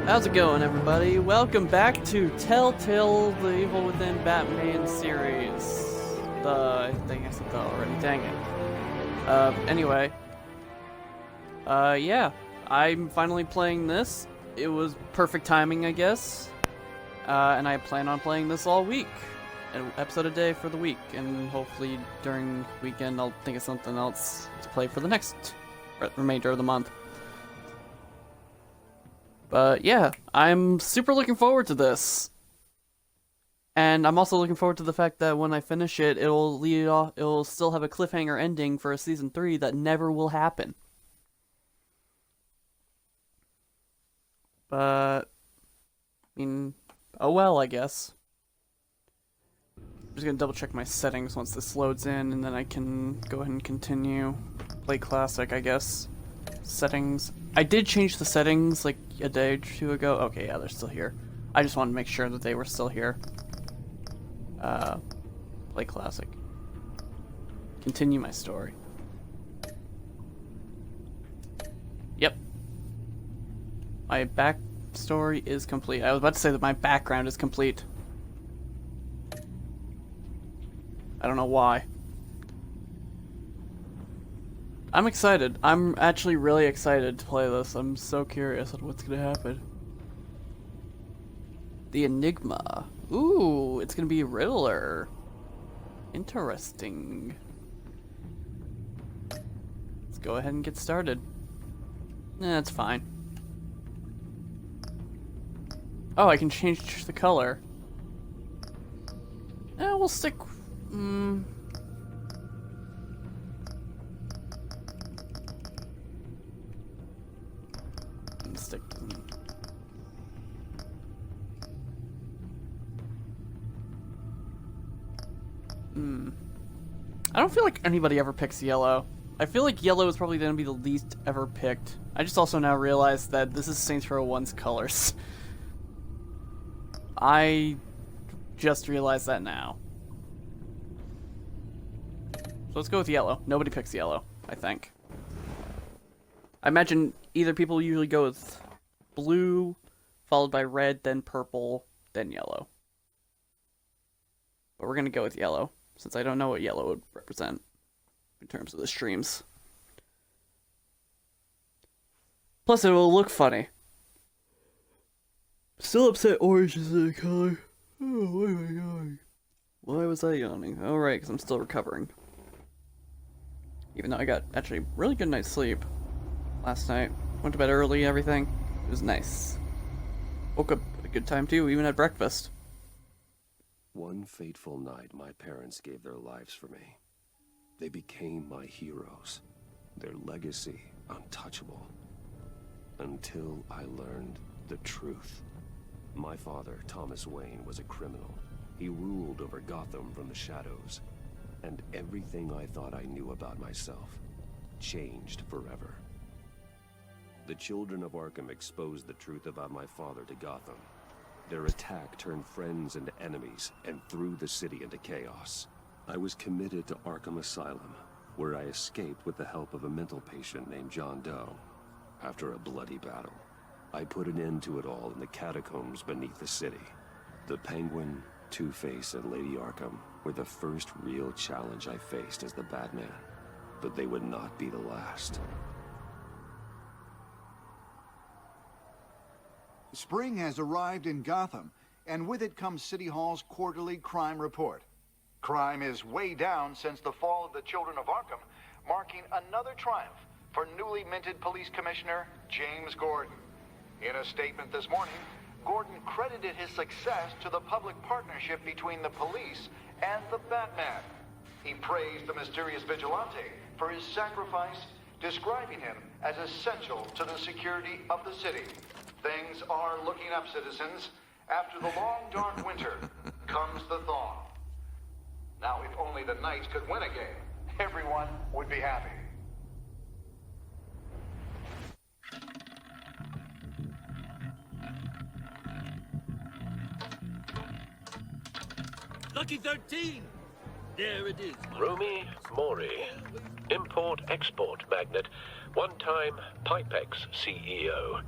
How's it going, everybody? Welcome back to Telltale, the Evil Within Batman series. I think I said that already, dang it. Anyway. Yeah. I'm finally playing this. It was perfect timing, I guess. And I plan on playing this all week. An episode a day for the week, and hopefully during the weekend I'll think of something else to play for the next remainder of the month. But yeah, I'm super looking forward to this. And I'm also looking forward to the fact that when I finish it, it'll still have a cliffhanger ending for a season 3 that never will happen. But I mean, oh well, I guess. I'm just gonna double check my settings once this loads in, and then I can go ahead and continue. Play classic, I guess. Settings. I did change the settings like a day or two ago. Okay, yeah, they're still here. I just wanted to make sure that they were still here. Play classic. Continue my story. Yep. My backstory is complete. I was about to say that my background is complete. I don't know why. I'm excited. I'm actually really excited to play this. I'm so curious on what's gonna happen. The Enigma. Ooh, it's gonna be Riddler. Interesting. Let's go ahead and get started. That's fine. Oh, I can change the color. We'll stick... Stick... I don't feel like anybody ever picks yellow. I feel like yellow is probably going to be the least ever picked. I just also now realized that this is Saints Row 1's colors. I just realized that now. So let's go with yellow. Nobody picks yellow, I think. I imagine either people usually go with blue, followed by red, then purple, then yellow. But we're going to go with yellow, since I don't know what yellow would represent in terms of the streams. Plus, it will look funny. Still upset orange is the color. Oh, why am I yawning? Why was I yawning? Oh, right, because I'm still recovering. Even though I got actually a really good night's sleep last night. Went to bed early, everything. It was nice. Woke up at a good time too, even had breakfast. One fateful night, my parents gave their lives for me. They became my heroes. Their legacy untouchable. Until I learned the truth. My father, Thomas Wayne, was a criminal. He ruled over Gotham from the shadows. And everything I thought I knew about myself changed forever. The children of Arkham exposed the truth about my father to Gotham. Their attack turned friends into enemies and threw the city into chaos. I was committed to Arkham Asylum, where I escaped with the help of a mental patient named John Doe. After a bloody battle, I put an end to it all in the catacombs beneath the city. The Penguin, Two-Face, and Lady Arkham were the first real challenge I faced as the Batman, but they would not be the last. Spring has arrived in Gotham, and with it comes City Hall's quarterly crime report. Crime is way down since the fall of the Children of Arkham, marking another triumph for newly minted Police Commissioner James Gordon. In a statement this morning, Gordon credited his success to the public partnership between the police and the Batman. He praised the mysterious vigilante for his sacrifice, describing him as essential to the security of the city. Things are looking up, citizens. After the long, dark winter comes the thaw. Now, if only the Knights could win a game, everyone would be happy. Lucky 13! There it is. Rumi Mori, import-export magnate, one-time Pipex CEO.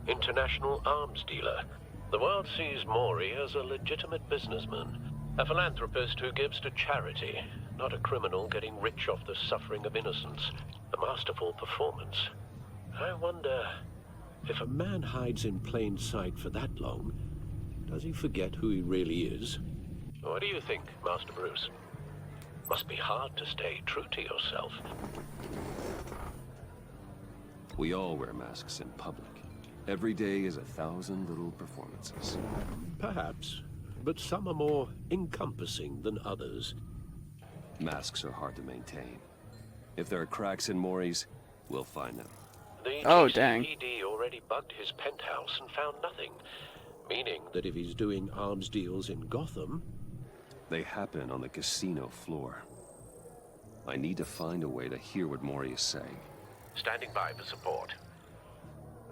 international arms dealer. The world sees Mori as a legitimate businessman, a philanthropist who gives to charity, not a criminal getting rich off the suffering of innocence. A masterful performance. I wonder, if a man hides in plain sight for that long, does he forget who he really is? What do you think, Master Bruce? Must be hard to stay true to yourself. We all wear masks in public. Every day is 1,000 little performances. Perhaps, but some are more encompassing than others. Masks are hard to maintain. If there are cracks in Mori's, we'll find them. The Oh, dang. GCPD already bugged his penthouse and found nothing. Meaning that if he's doing arms deals in Gotham... They happen on the casino floor. I need to find a way to hear what Mori is saying. Standing by for support.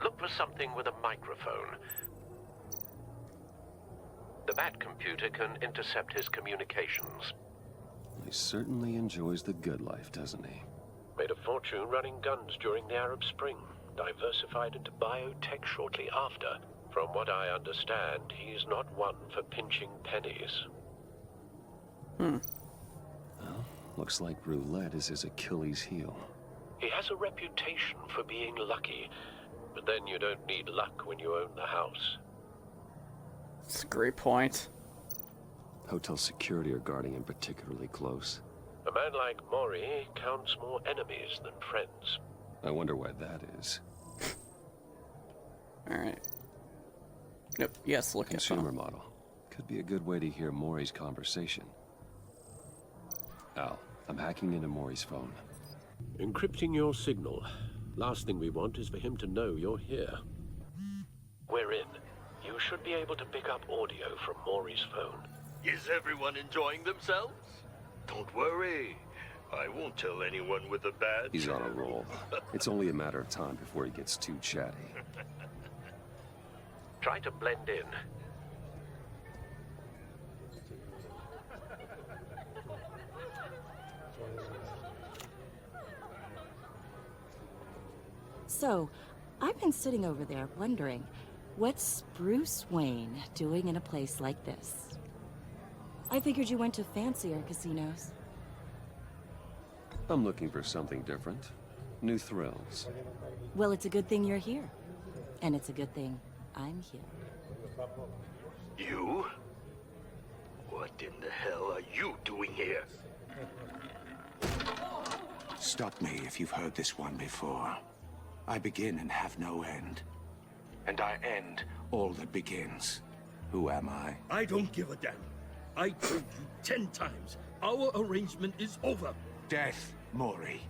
Look for something with a microphone. The Bat computer can intercept his communications. He certainly enjoys the good life, doesn't he? Made a fortune running guns during the Arab Spring. Diversified into biotech shortly after. From what I understand, he's not one for pinching pennies. Well, looks like roulette is his Achilles heel. He has a reputation for being lucky, but then you don't need luck when you own the house. That's a great point. Hotel security are guarding him particularly close. A man like Mori counts more enemies than friends. I wonder why that is. Alright. Yep, yes, look at Consumer phone. model. Could be a good way to hear Mori's conversation. Al, I'm hacking into Mori's phone. Encrypting your signal. Last thing we want is for him to know you're here. We're in. You should be able to pick up audio from Mori's phone. Is everyone enjoying themselves? Don't worry. I won't tell anyone with a badge. He's on a roll. It's only a matter of time before he gets too chatty. Try to blend in. So, I've been sitting over there wondering, what's Bruce Wayne doing in a place like this? I figured you went to fancier casinos. I'm looking for something different. New thrills. Well, it's a good thing you're here. And it's a good thing I'm here. You? What in the hell are you doing here? Stop me if you've heard this one before. I begin and have no end. And I end all that begins. Who am I? I don't give a damn. I told you 10 times. Our arrangement is over. Death, Mori.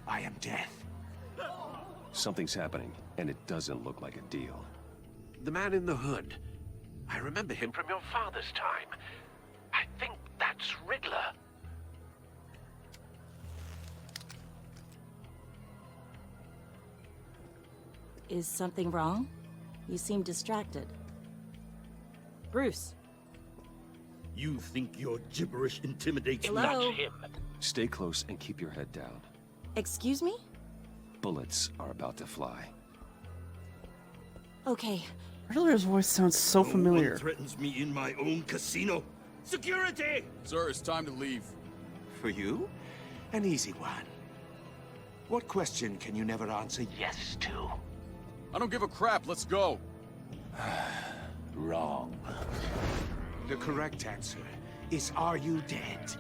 I am death. Something's happening, and it doesn't look like a deal. The man in the hood. I remember him from your father's time. I think that's Riddler. Is something wrong? You seem distracted. Bruce. You think your gibberish intimidates me? Hello? That's him. Stay close and keep your head down. Excuse me? Bullets are about to fly. Okay. Riddler's voice sounds so No familiar. one threatens me in my own casino. Security! Sir, it's time to leave. For you? An easy one. What question can you never answer yes to? I don't give a crap, let's go. Wrong. The correct answer is, are you dead?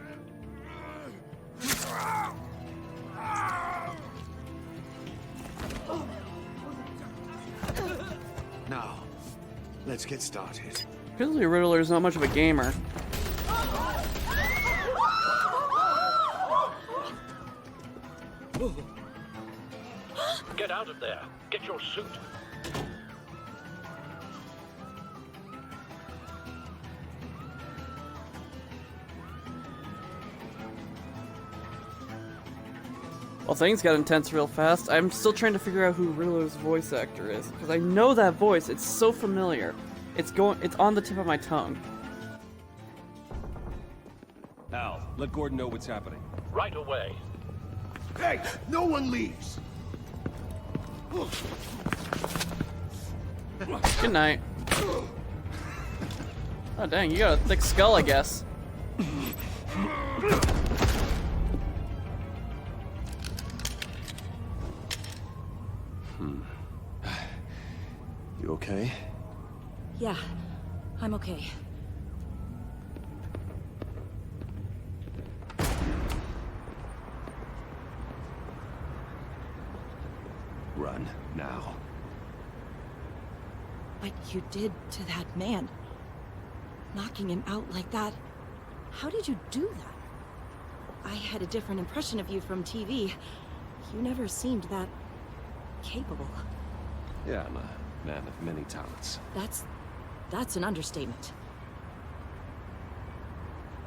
Now, let's get started. Apparently Riddler is not much of a gamer. Get out of there. Get your suit. Well, things got intense real fast. I'm still trying to figure out who Riddler's voice actor is, because I know that voice. It's so familiar. It's on the tip of my tongue. Al, let Gordon know what's happening. Right away. Hey, no one leaves! Good night. Oh dang, you got a thick skull, I guess. You okay? Yeah, I'm okay. Run, now. What you did to that man, knocking him out like that, how did you do that? I had a different impression of you from TV. You never seemed that capable. Yeah, I'm a man of many talents. That's an understatement.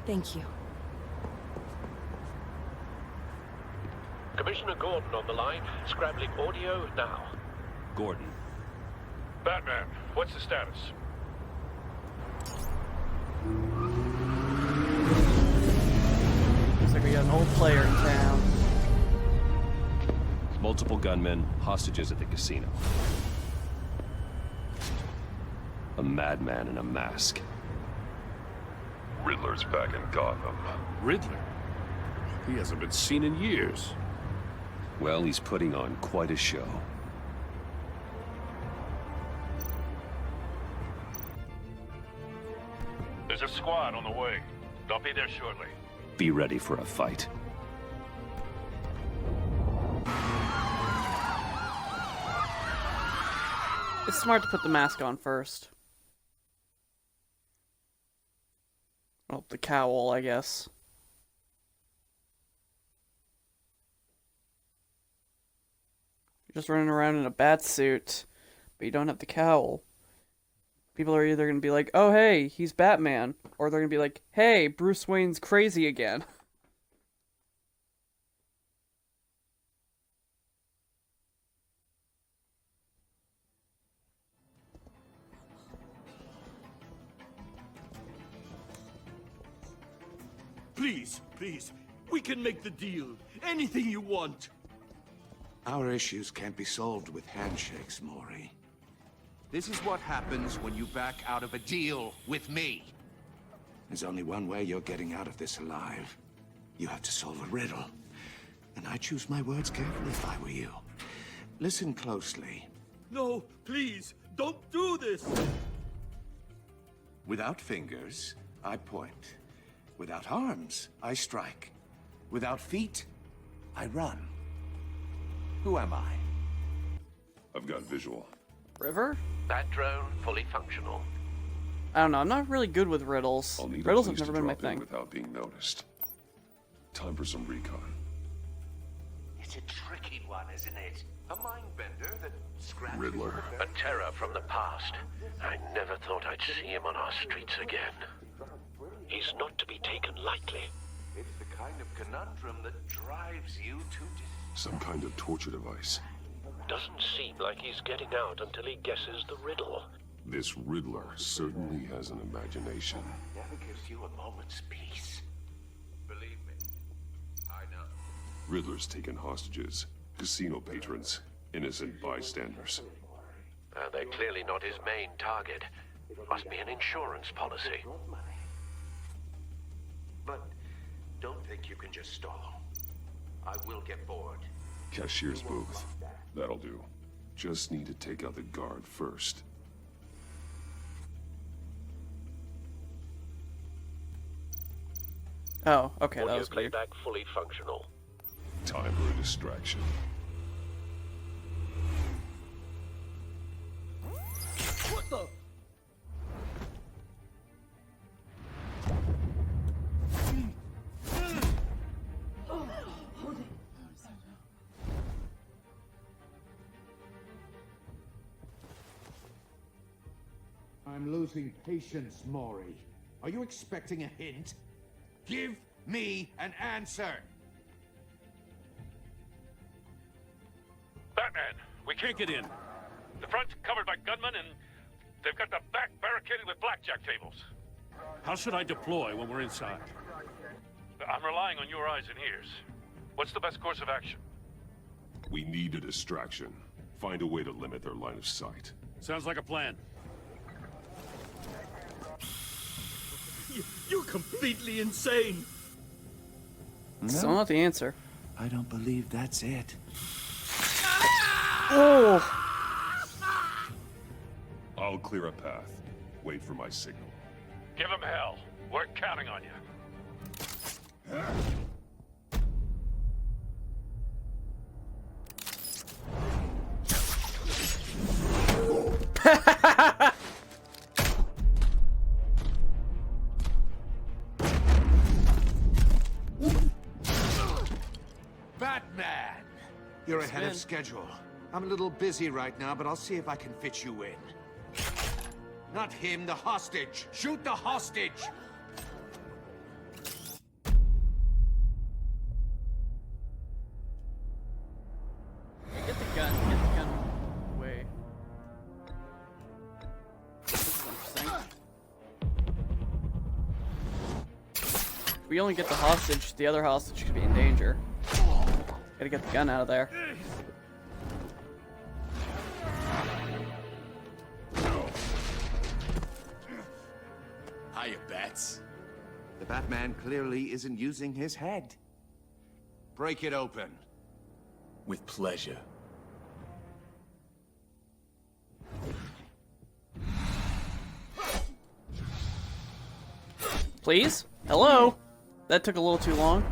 Thank you. Commissioner Gordon on the line. Scrambling audio now. Gordon. Batman, what's the status? Looks like we got an old player in town. Multiple gunmen, hostages at the casino. A madman in a mask. Riddler's back in Gotham. Riddler? He hasn't been seen in years. Well, he's putting on quite a show. There's a squad on the way. They'll be there shortly. Be ready for a fight. It's smart to put the mask on first. Well, the cowl, I guess. You're just running around in a bat suit, but you don't have the cowl. People are either going to be like, oh hey, he's Batman, or they're going to be like, hey, Bruce Wayne's crazy again. Please, please, we can make the deal. Anything you want. Our issues can't be solved with handshakes, Maury. This is what happens when you back out of a deal with me. There's only one way you're getting out of this alive. You have to solve a riddle. And I choose my words carefully if I were you. Listen closely. No, please, don't do this. Without fingers, I point. Without arms, I strike. Without feet, I run. Who am I? I've got visual. River? That drone fully functional. I don't know, I'm not really good with riddles. I'll need Riddles a have place never to been my drop in thing. without being noticed. Time for some recon. It's a tricky one, isn't it? A mind bender that scratches... Riddler. A terror from the past. I never thought I'd see him on our streets again. He's not to be taken lightly. It's the kind of conundrum that drives you to... Some kind of torture device. Doesn't seem like he's getting out until he guesses the riddle. This Riddler certainly has an imagination. Never gives you a moment's peace. Believe me, I know. Riddler's taken hostages, casino patrons, innocent bystanders. They're clearly not his main target. Must be an insurance policy. But don't think you can just stall. I will get bored. Cashier's booth. That'll do. Just need to take out the guard first. Oh, okay, that Audio was weird. playback fully functional. Time for a distraction. What the? I'm losing patience, Maury. Are you expecting a hint? Give me an answer! Batman, we can't get in. The front's covered by gunmen and they've got the back barricaded with blackjack tables. How should I deploy when we're inside? I'm relying on your eyes and ears. What's the best course of action? We need a distraction. Find a way to limit their line of sight. Sounds like a plan. You're completely insane. Still not the answer. I don't believe that's it. Oh! I'll clear a path. Wait for my signal. Give him hell. We're counting on you. Batman! You're ahead of schedule. I'm a little busy right now, but I'll see if I can fit you in. Not him, the hostage! Shoot the hostage! Get the gun away. This is interesting. If we only get the hostage, the other hostage could be in danger. Gotta get the gun out of there. Hiya, Bats. The Batman clearly isn't using his head. Break it open. With pleasure. Please? Hello? That took a little too long.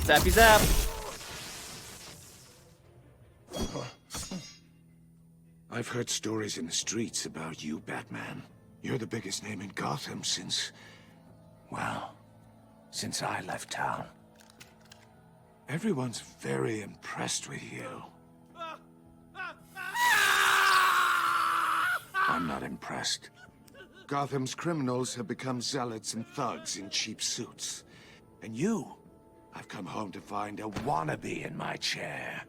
Zappy zap! I've heard stories in the streets about you, Batman. You're the biggest name in Gotham since... well, since I left town. Everyone's very impressed with you. I'm not impressed. Gotham's criminals have become zealots and thugs in cheap suits. And you, I've come home to find a wannabe in my chair.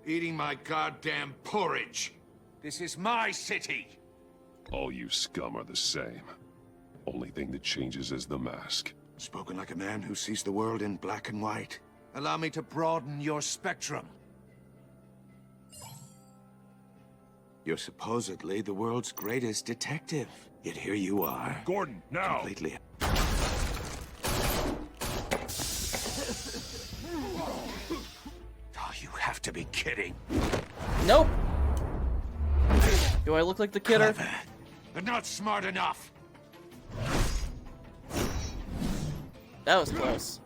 Eating my goddamn porridge. This is my city. All you scum are the same. Only thing that changes is the mask. Spoken like a man who sees the world in black and white. Allow me to broaden your spectrum. You're supposedly the world's greatest detective. Yet here you are. Gordon, now! Completely... Oh, you have to be kidding. Nope. Do I look like the kidder? Clever, but not smart enough. That was close.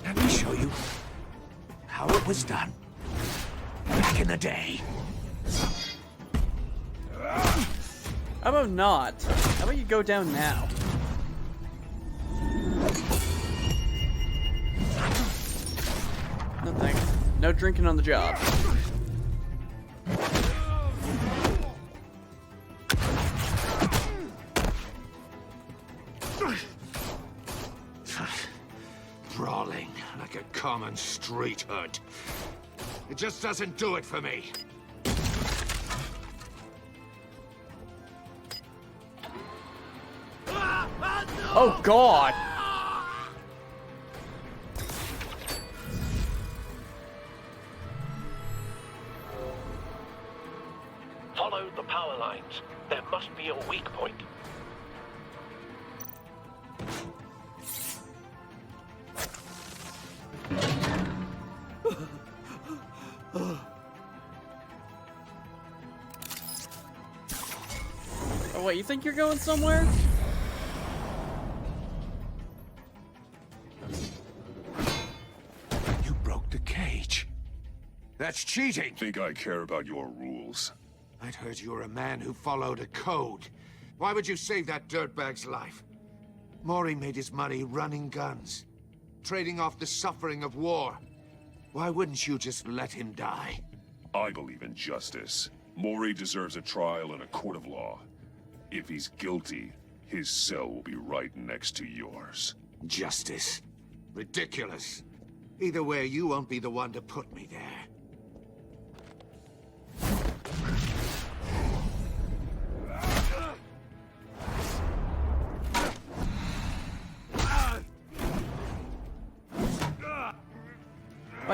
Let me show you how it was done back in the day. How about not? How about you go down now? No thanks. No drinking on the job. Brawling like a common street hood. It just doesn't do it for me. Oh God! Follow the power lines. There must be a weak point. Oh wait, you think you're going somewhere? You broke the cage. That's cheating. Think I care about your rules? I'd heard you were a man who followed a code. Why would you save that dirtbag's life? Maury made his money running guns, trading off the suffering of war. Why wouldn't you just let him die? I believe in justice. Maury deserves a trial in a court of law. If he's guilty, his cell will be right next to yours. Justice. Ridiculous. Either way, you won't be the one to put me there.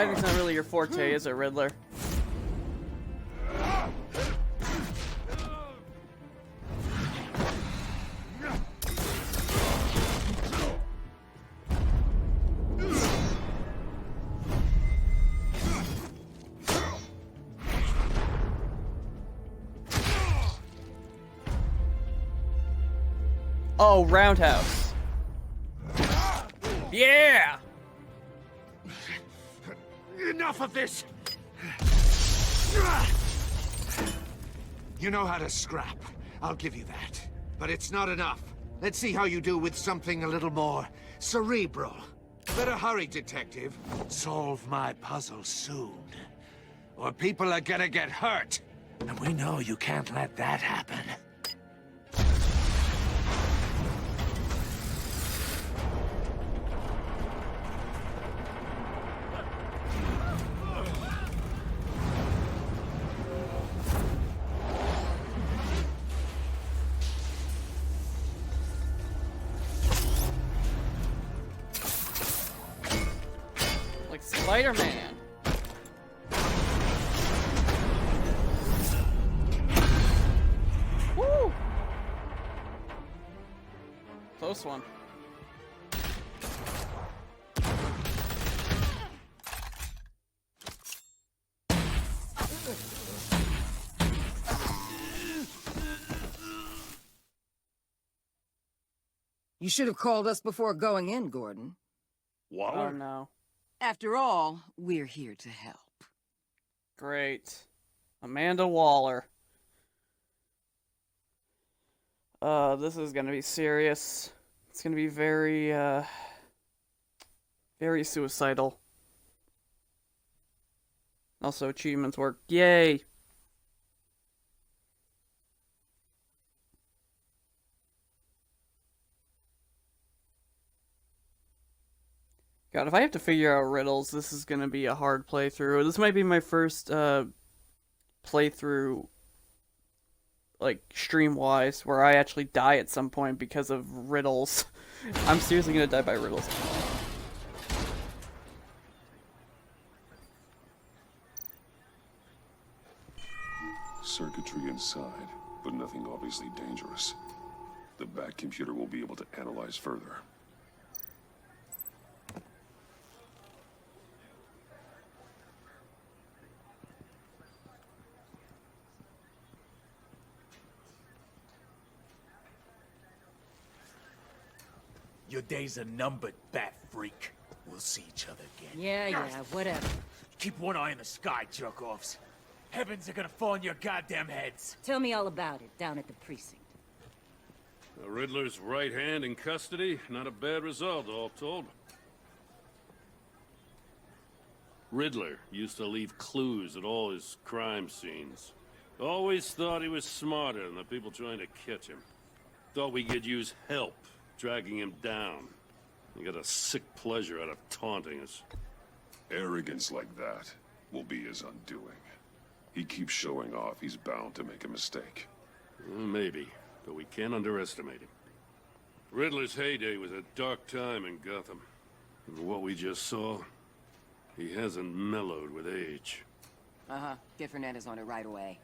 Fighting's not really your forte, is it, Riddler? Oh, roundhouse. Yeah! Enough of this! You know how to scrap. I'll give you that. But it's not enough. Let's see how you do with something a little more cerebral. Better hurry, detective. Solve my puzzle soon. Or people are gonna get hurt. And we know you can't let that happen. Like Spider-Man. Woo! Close one. You should have called us before going in, Gordon. Oh no. After all, we're here to help. Great. Amanda Waller. This is gonna be serious. It's gonna be very, very suicidal. Also, achievements work. Yay! God, if I have to figure out riddles, this is gonna be a hard playthrough. This might be my first, playthrough, like, stream-wise, where I actually die at some point because of riddles. I'm seriously gonna die by riddles. Circuitry inside, but nothing obviously dangerous. The back computer won't be able to analyze further. Your days are numbered, bat freak. We'll see each other again. Yeah, whatever. Keep one eye in the sky, jerk-offs. Heavens are gonna fall on your goddamn heads. Tell me all about it down at the precinct. The Riddler's right hand in custody. Not a bad result, all told. Riddler used to leave clues at all his crime scenes. Always thought he was smarter than the people trying to catch him. Thought we could use help dragging him down. He got a sick pleasure out of taunting us. Arrogance like that will be his undoing. He keeps showing off, he's bound to make a mistake. Maybe, but we can't underestimate him. Riddler's heyday was a dark time in Gotham. And what we just saw, he hasn't mellowed with age. Uh-huh. Get Fernandez on it right away.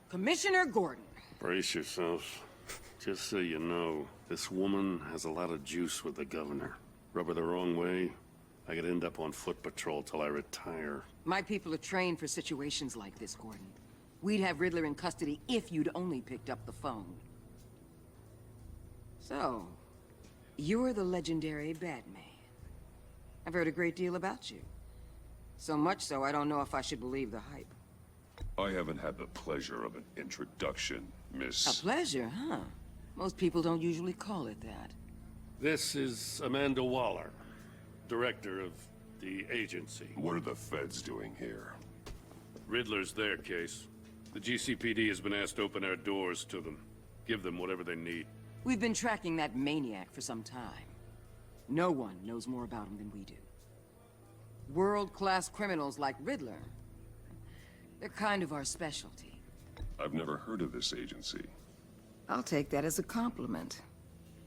Commissioner Gordon. Brace yourselves. Just so you know, this woman has a lot of juice with the governor. Rub her the wrong way, I could end up on foot patrol till I retire. My people are trained for situations like this, Gordon. We'd have Riddler in custody if you'd only picked up the phone. So, you're the legendary Batman. I've heard a great deal about you. So much so, I don't know if I should believe the hype. I haven't had the pleasure of an introduction, Miss... A pleasure, huh? Most people don't usually call it that. This is Amanda Waller, director of the agency. What are the feds doing here? Riddler's their case. The GCPD has been asked to open our doors to them. Give them whatever they need. We've been tracking that maniac for some time. No one knows more about him than we do. World-class criminals like Riddler. They're kind of our specialty. I've never heard of this agency. I'll take that as a compliment.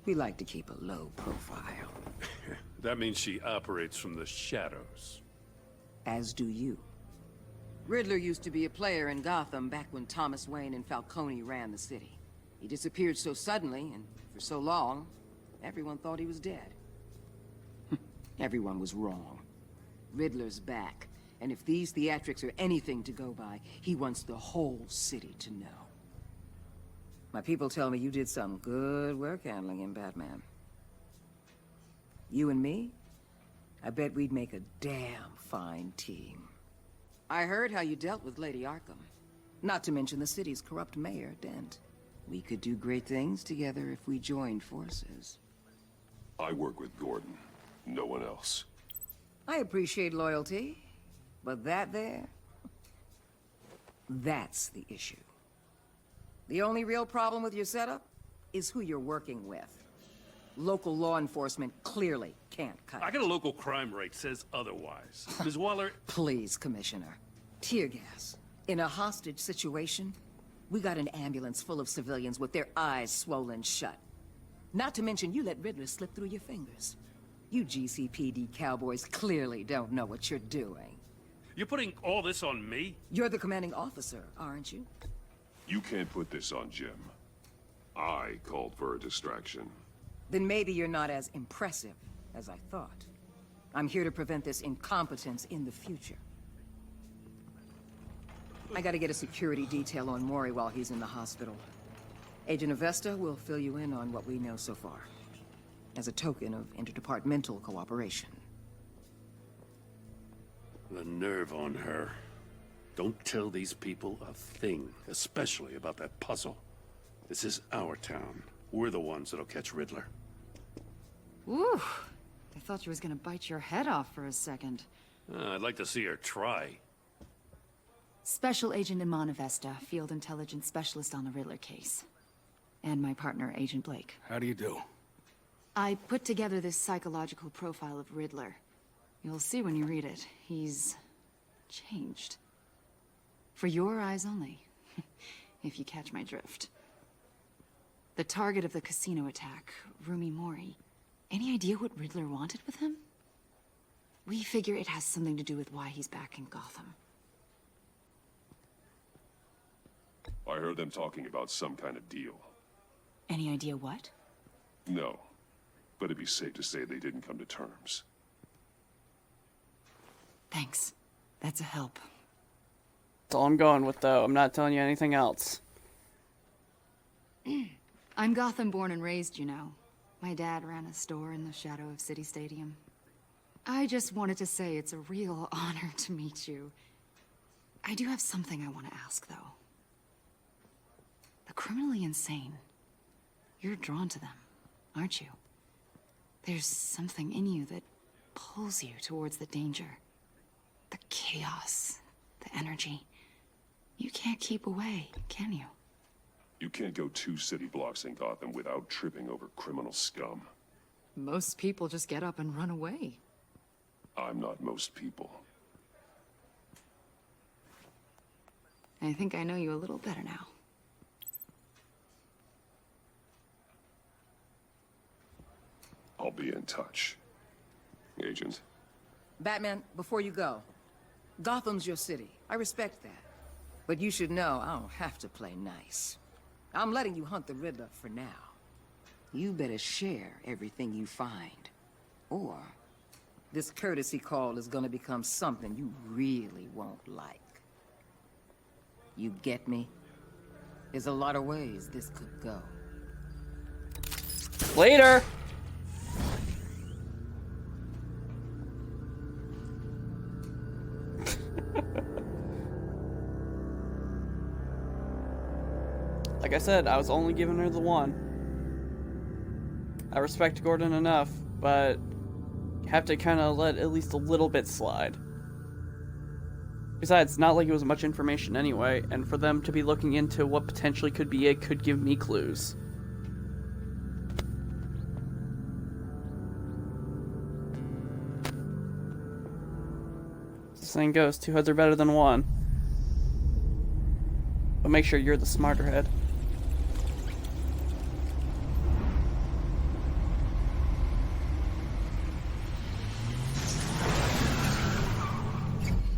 We like to keep a low profile. That means she operates from the shadows. as do you. Riddler used to be a player in Gotham back when Thomas Wayne and Falcone ran the city. He disappeared so suddenly, and for so long, everyone thought he was dead. Everyone was wrong. Riddler's back, and if these theatrics are anything to go by, he wants the whole city to know. My people tell me you did some good work handling him, Batman. You and me? I bet we'd make a damn fine team. I heard how you dealt with Lady Arkham. Not to mention the city's corrupt mayor, Dent. We could do great things together if we joined forces. I work with Gordon. No one else. I appreciate loyalty, but that there... that's the issue. The only real problem with your setup is who you're working with. Local law enforcement clearly can't cut it. I got a local crime rate says otherwise. Ms. Waller... Please, Commissioner. Tear gas. In a hostage situation, we got an ambulance full of civilians with their eyes swollen shut. Not to mention you let Riddler slip through your fingers. You GCPD cowboys clearly don't know what you're doing. You're putting all this on me? You're the commanding officer, aren't you? You can't put this on Jim. I called for a distraction. Then maybe you're not as impressive as I thought. I'm here to prevent this incompetence in the future. I gotta get a security detail on Mori while he's in the hospital. Agent Avesta will fill you in on what we know so far, as a token of interdepartmental cooperation. The nerve on her. Don't tell these people a thing, especially about that puzzle. This is our town. We're the ones that'll catch Riddler. Ooh, I thought you was gonna bite your head off for a second. I'd like to see her try. Special Agent Iman Avesta, Field Intelligence Specialist on the Riddler case. And my partner, Agent Blake. How do you do? I put together this psychological profile of Riddler. You'll see when you read it. He's... changed. For your eyes only, if you catch my drift. The target of the casino attack, Rumi Mori. Any idea what Riddler wanted with him? We figure it has something to do with why he's back in Gotham. I heard them talking about some kind of deal. Any idea what? No, but it'd be safe to say they didn't come to terms. Thanks. That's a help. That's all I'm going with, though. I'm not telling you anything else. I'm Gotham born and raised, you know. My dad ran a store in the shadow of City Stadium. I just wanted to say it's a real honor to meet you. I do have something I want to ask, though. The criminally insane. You're drawn to them, aren't you? There's something in you that pulls you towards the danger. The chaos, the energy. You can't keep away, can you? You can't go 2 city blocks in Gotham without tripping over criminal scum. Most people just get up and run away. I'm not most people. I think I know you a little better now. I'll be in touch. Agent. Batman, before you go, Gotham's your city. I respect that. But you should know I don't have to play nice. I'm letting you hunt the Riddler for now. You better share everything you find. Or this courtesy call is gonna become something you really won't like. You get me? There's a lot of ways this could go. Later! Like I said, I was only giving her the one. I respect Gordon enough, but you have to kind of let at least a little bit slide. Besides, not like it was much information anyway, and for them to be looking into what potentially could be it could give me clues. The saying goes, 2 heads are better than 1. But make sure you're the smarter head.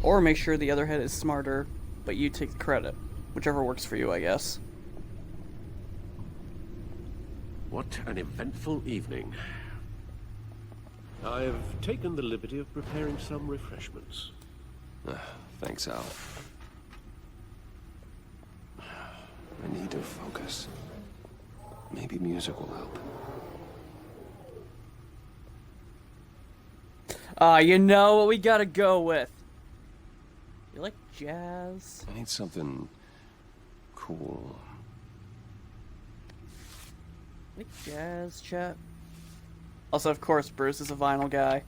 Or make sure the other head is smarter, but you take the credit. Whichever works for you, I guess. What an eventful evening. I've taken the liberty of preparing some refreshments. Thanks, Al. I need to focus. Maybe music will help. You know what we gotta go with. You like jazz? I need something cool. Like jazz, chat? Also, of course, Bruce is a vinyl guy.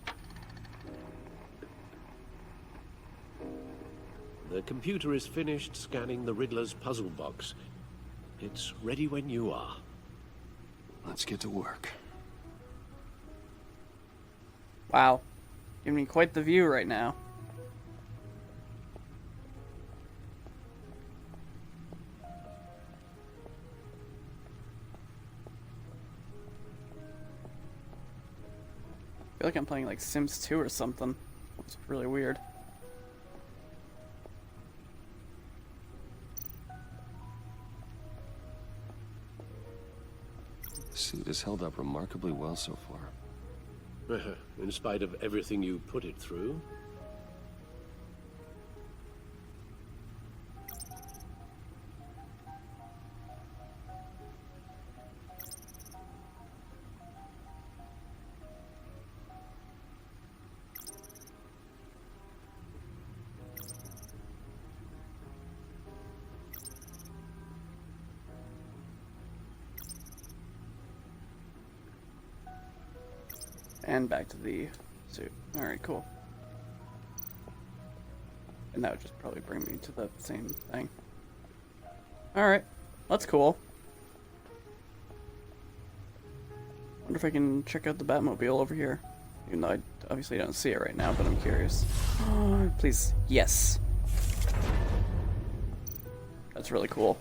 The computer is finished scanning the Riddler's puzzle box. It's ready when you are. Let's get to work. Wow. Giving me quite the view right now. I feel like I'm playing like Sims 2 or something. It's really weird. The suit has held up remarkably well so far. In spite of everything you put it through. And back to the suit. Alright, cool. And that would just probably bring me to the same thing. Alright, that's cool. Wonder if I can check out the Batmobile over here. Even though I obviously don't see it right now, but I'm curious. Oh, please. Yes. That's really cool.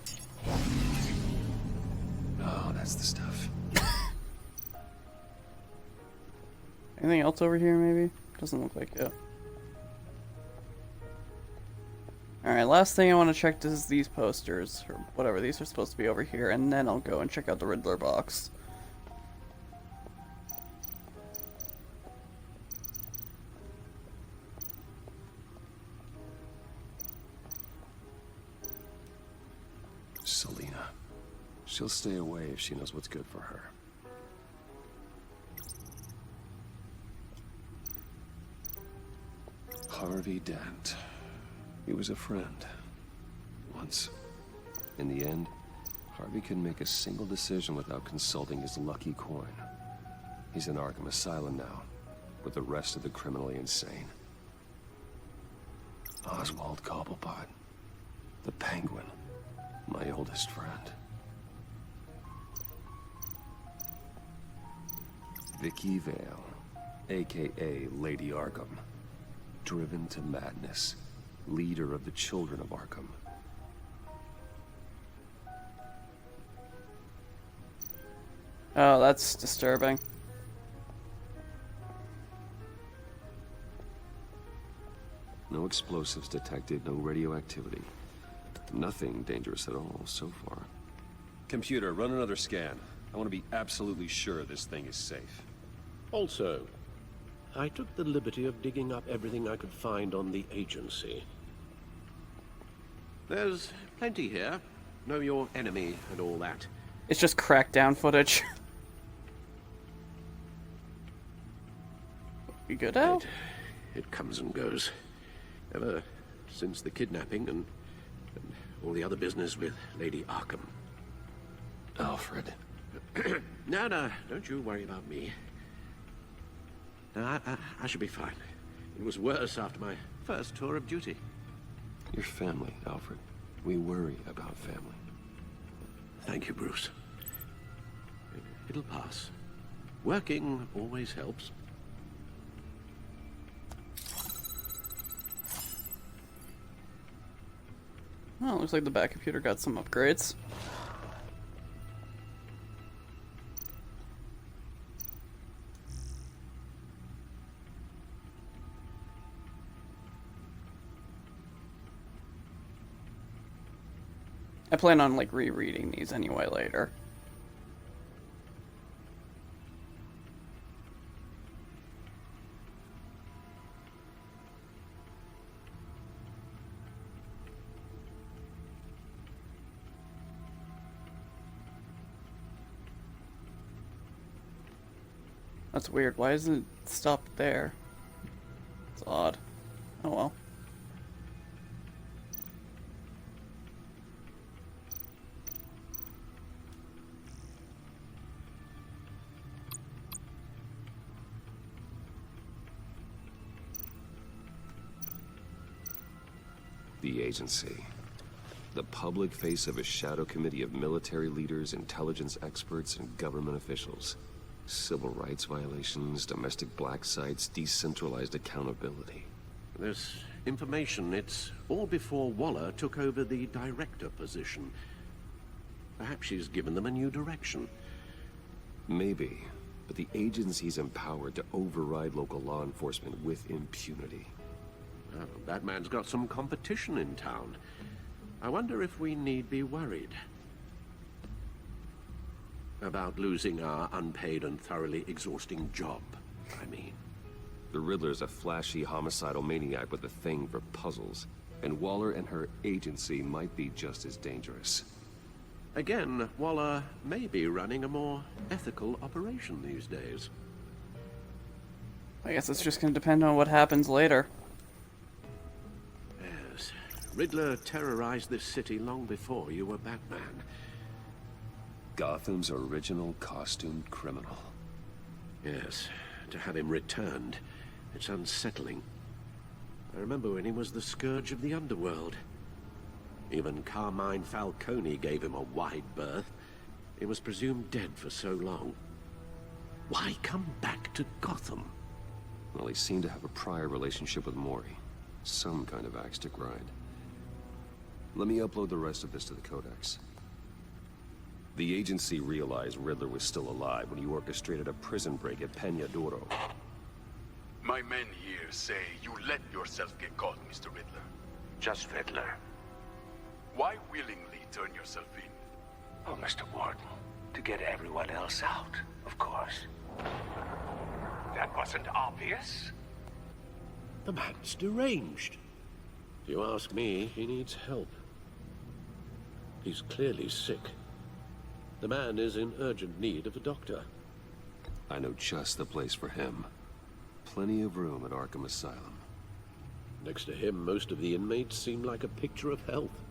Oh, that's the stuff. Anything else over here, maybe? Doesn't look like it. Alright, last thing I want to check is these posters, or whatever. These are supposed to be over here, and then I'll go and check out the Riddler box. Selina. She'll stay away if she knows what's good for her. Harvey Dent. He was a friend. Once. In the end, Harvey couldn't make a single decision without consulting his lucky coin. He's in Arkham Asylum now, with the rest of the criminally insane. Oswald Cobblepot. The Penguin. My oldest friend. Vicky Vale, a.k.a. Lady Arkham. Driven to madness, leader of the children of Arkham. Oh, that's disturbing. No explosives detected, no radioactivity. Nothing dangerous at all so far. Computer, run another scan. I want to be absolutely sure this thing is safe. Also, I took the liberty of digging up everything I could find on the agency. There's plenty here. Know your enemy and all that. It's just crackdown footage. You good, Al? It comes and goes. Ever since the kidnapping and all the other business with Lady Arkham. Alfred. No, don't you worry about me. No, I should be fine. It was worse after my first tour of duty. Your family, Alfred. We worry about family. Thank you, Bruce. It'll pass. Working always helps. Oh, looks like the back computer got some upgrades. I plan on, like, rereading these anyway later. That's weird. Why isn't it stopped there? It's odd. Oh well. The agency. The public face of a shadow committee of military leaders, intelligence experts, and government officials. Civil rights violations, domestic black sites, decentralized accountability. This information, it's all before Waller took over the director position. Perhaps she's given them a new direction. Maybe, but the agency's empowered to override local law enforcement with impunity. Oh, Batman's got some competition in town. I wonder if we need be worried about losing our unpaid and thoroughly exhausting job, I mean. The Riddler's a flashy homicidal maniac with a thing for puzzles, and Waller and her agency might be just as dangerous. Again, Waller may be running a more ethical operation these days. I guess it's just gonna depend on what happens later. Yes, Riddler terrorized this city long before you were Batman. Gotham's original costumed criminal. Yes, to have him returned, it's unsettling. I remember when he was the scourge of the underworld. Even Carmine Falcone gave him a wide berth. He was presumed dead for so long. Why come back to Gotham? Well, he seemed to have a prior relationship with Mori. Some kind of axe to grind. Let me upload the rest of this to the Codex. The agency realized Riddler was still alive when you orchestrated a prison break at Peña Duro. My men here say you let yourself get caught, Mr. Riddler. Just Riddler. Why willingly turn yourself in? Oh, Mr. Warden, to get everyone else out, of course. That wasn't obvious. The man's deranged. If you ask me, he needs help. He's clearly sick. The man is in urgent need of a doctor. I know just the place for him. Plenty of room at Arkham Asylum. Next to him, most of the inmates seem like a picture of health.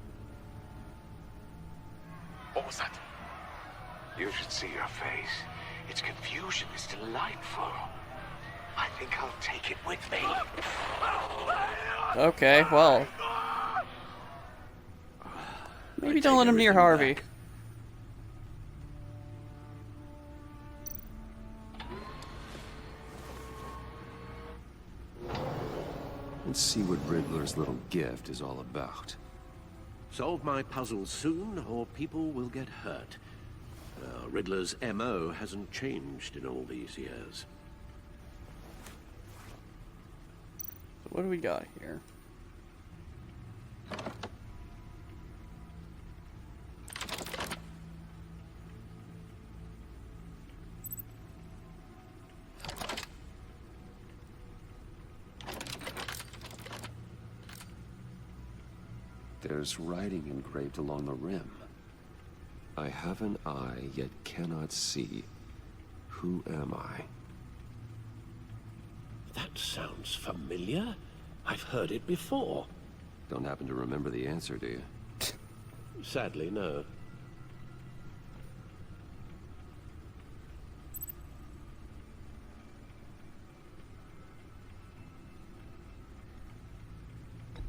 What was that? You should see your face. Its confusion is delightful. I think I'll take it with me. Okay, well. Maybe don't let him near Harvey. Back. Let's see what Riddler's little gift is all about. Solve my puzzles soon, or people will get hurt. Riddler's MO hasn't changed in all these years. So what do we got here? There's writing engraved along the rim. I have an eye, yet cannot see. Who am I? That sounds familiar. I've heard it before. Don't happen to remember the answer, do you? Sadly, no.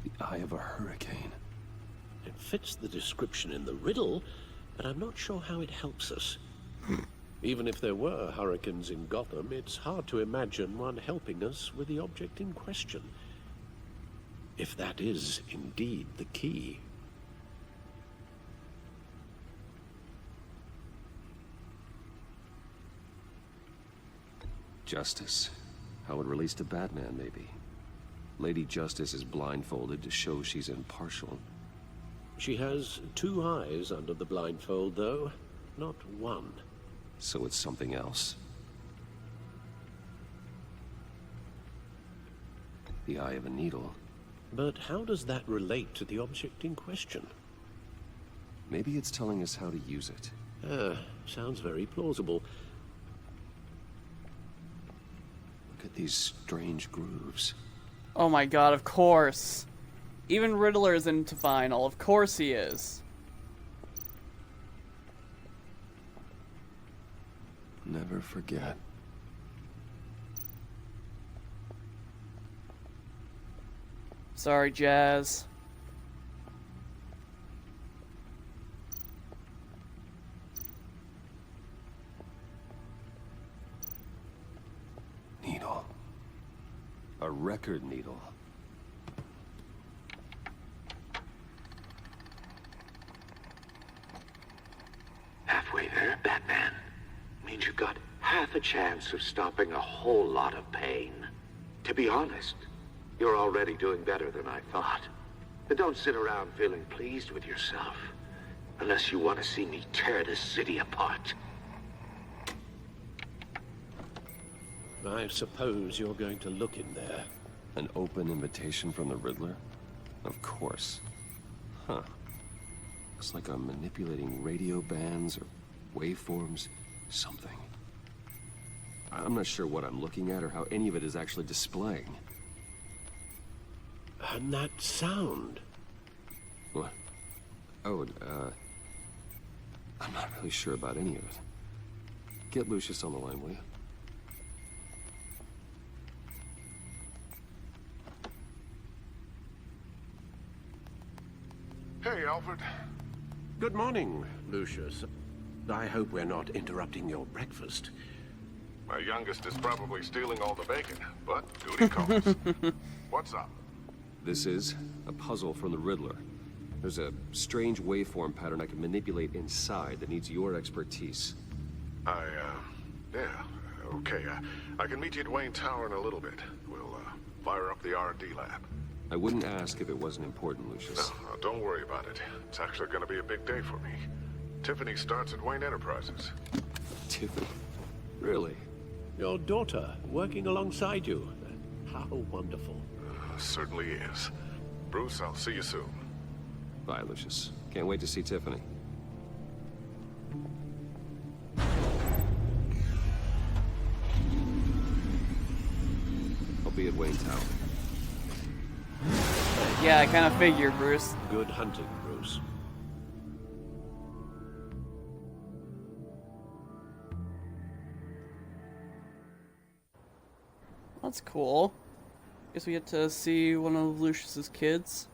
The eye of a hurricane. It fits the description in the riddle, but I'm not sure how it helps us. Even if there were hurricanes in Gotham, it's hard to imagine one helping us with the object in question. If that is indeed the key. Justice. How it relates to Batman, maybe. Lady Justice is blindfolded to show she's impartial. She has 2 eyes under the blindfold, though, not 1. So it's something else. The eye of a needle. But how does that relate to the object in question? Maybe it's telling us how to use it. Sounds very plausible. Look at these strange grooves. Oh my god, of course. Even Riddler is into vinyl. Of course he is. Never forget. Sorry, Jazz. Needle. A record needle. Halfway there, Batman. Means you've got half a chance of stopping a whole lot of pain. To be honest, you're already doing better than I thought. But don't sit around feeling pleased with yourself. Unless you want to see me tear this city apart. I suppose you're going to look in there. An open invitation from the Riddler? Of course. Huh. Looks like I'm manipulating radio bands or waveforms. Something. I'm not sure what I'm looking at or how any of it is actually displaying. And that sound. What? Oh, I'm not really sure about any of it. Get Lucius on the line, will you? Hey, Alfred. Good morning, Lucius. I hope we're not interrupting your breakfast. My youngest is probably stealing all the bacon, but duty calls. What's up? This is a puzzle from the Riddler. There's a strange waveform pattern I can manipulate inside that needs your expertise. Yeah, okay. I can meet you at Wayne Tower in a little bit. We'll, fire up the R&D lab. I wouldn't ask if it wasn't important, Lucius. No, don't worry about it. It's actually gonna be a big day for me. Tiffany starts at Wayne Enterprises. Tiffany? Really? Your daughter, working alongside you. How wonderful. Certainly is. Bruce, I'll see you soon. Bye, Lucius. Can't wait to see Tiffany. I'll be at Wayne Tower. Yeah, I kind of figured, Bruce. Good hunting, Bruce. That's cool. Guess we get to see one of Lucius's kids.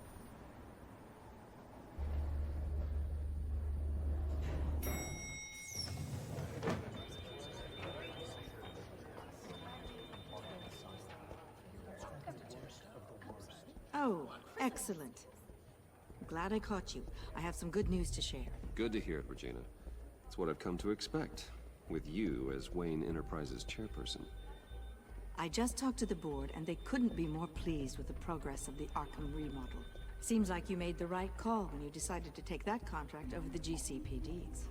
Oh, excellent. Glad I caught you. I have some good news to share. Good to hear it, Regina. It's what I've come to expect, with you as Wayne Enterprises chairperson. I just talked to the board, and they couldn't be more pleased with the progress of the Arkham remodel. Seems like you made the right call when you decided to take that contract over the GCPD's.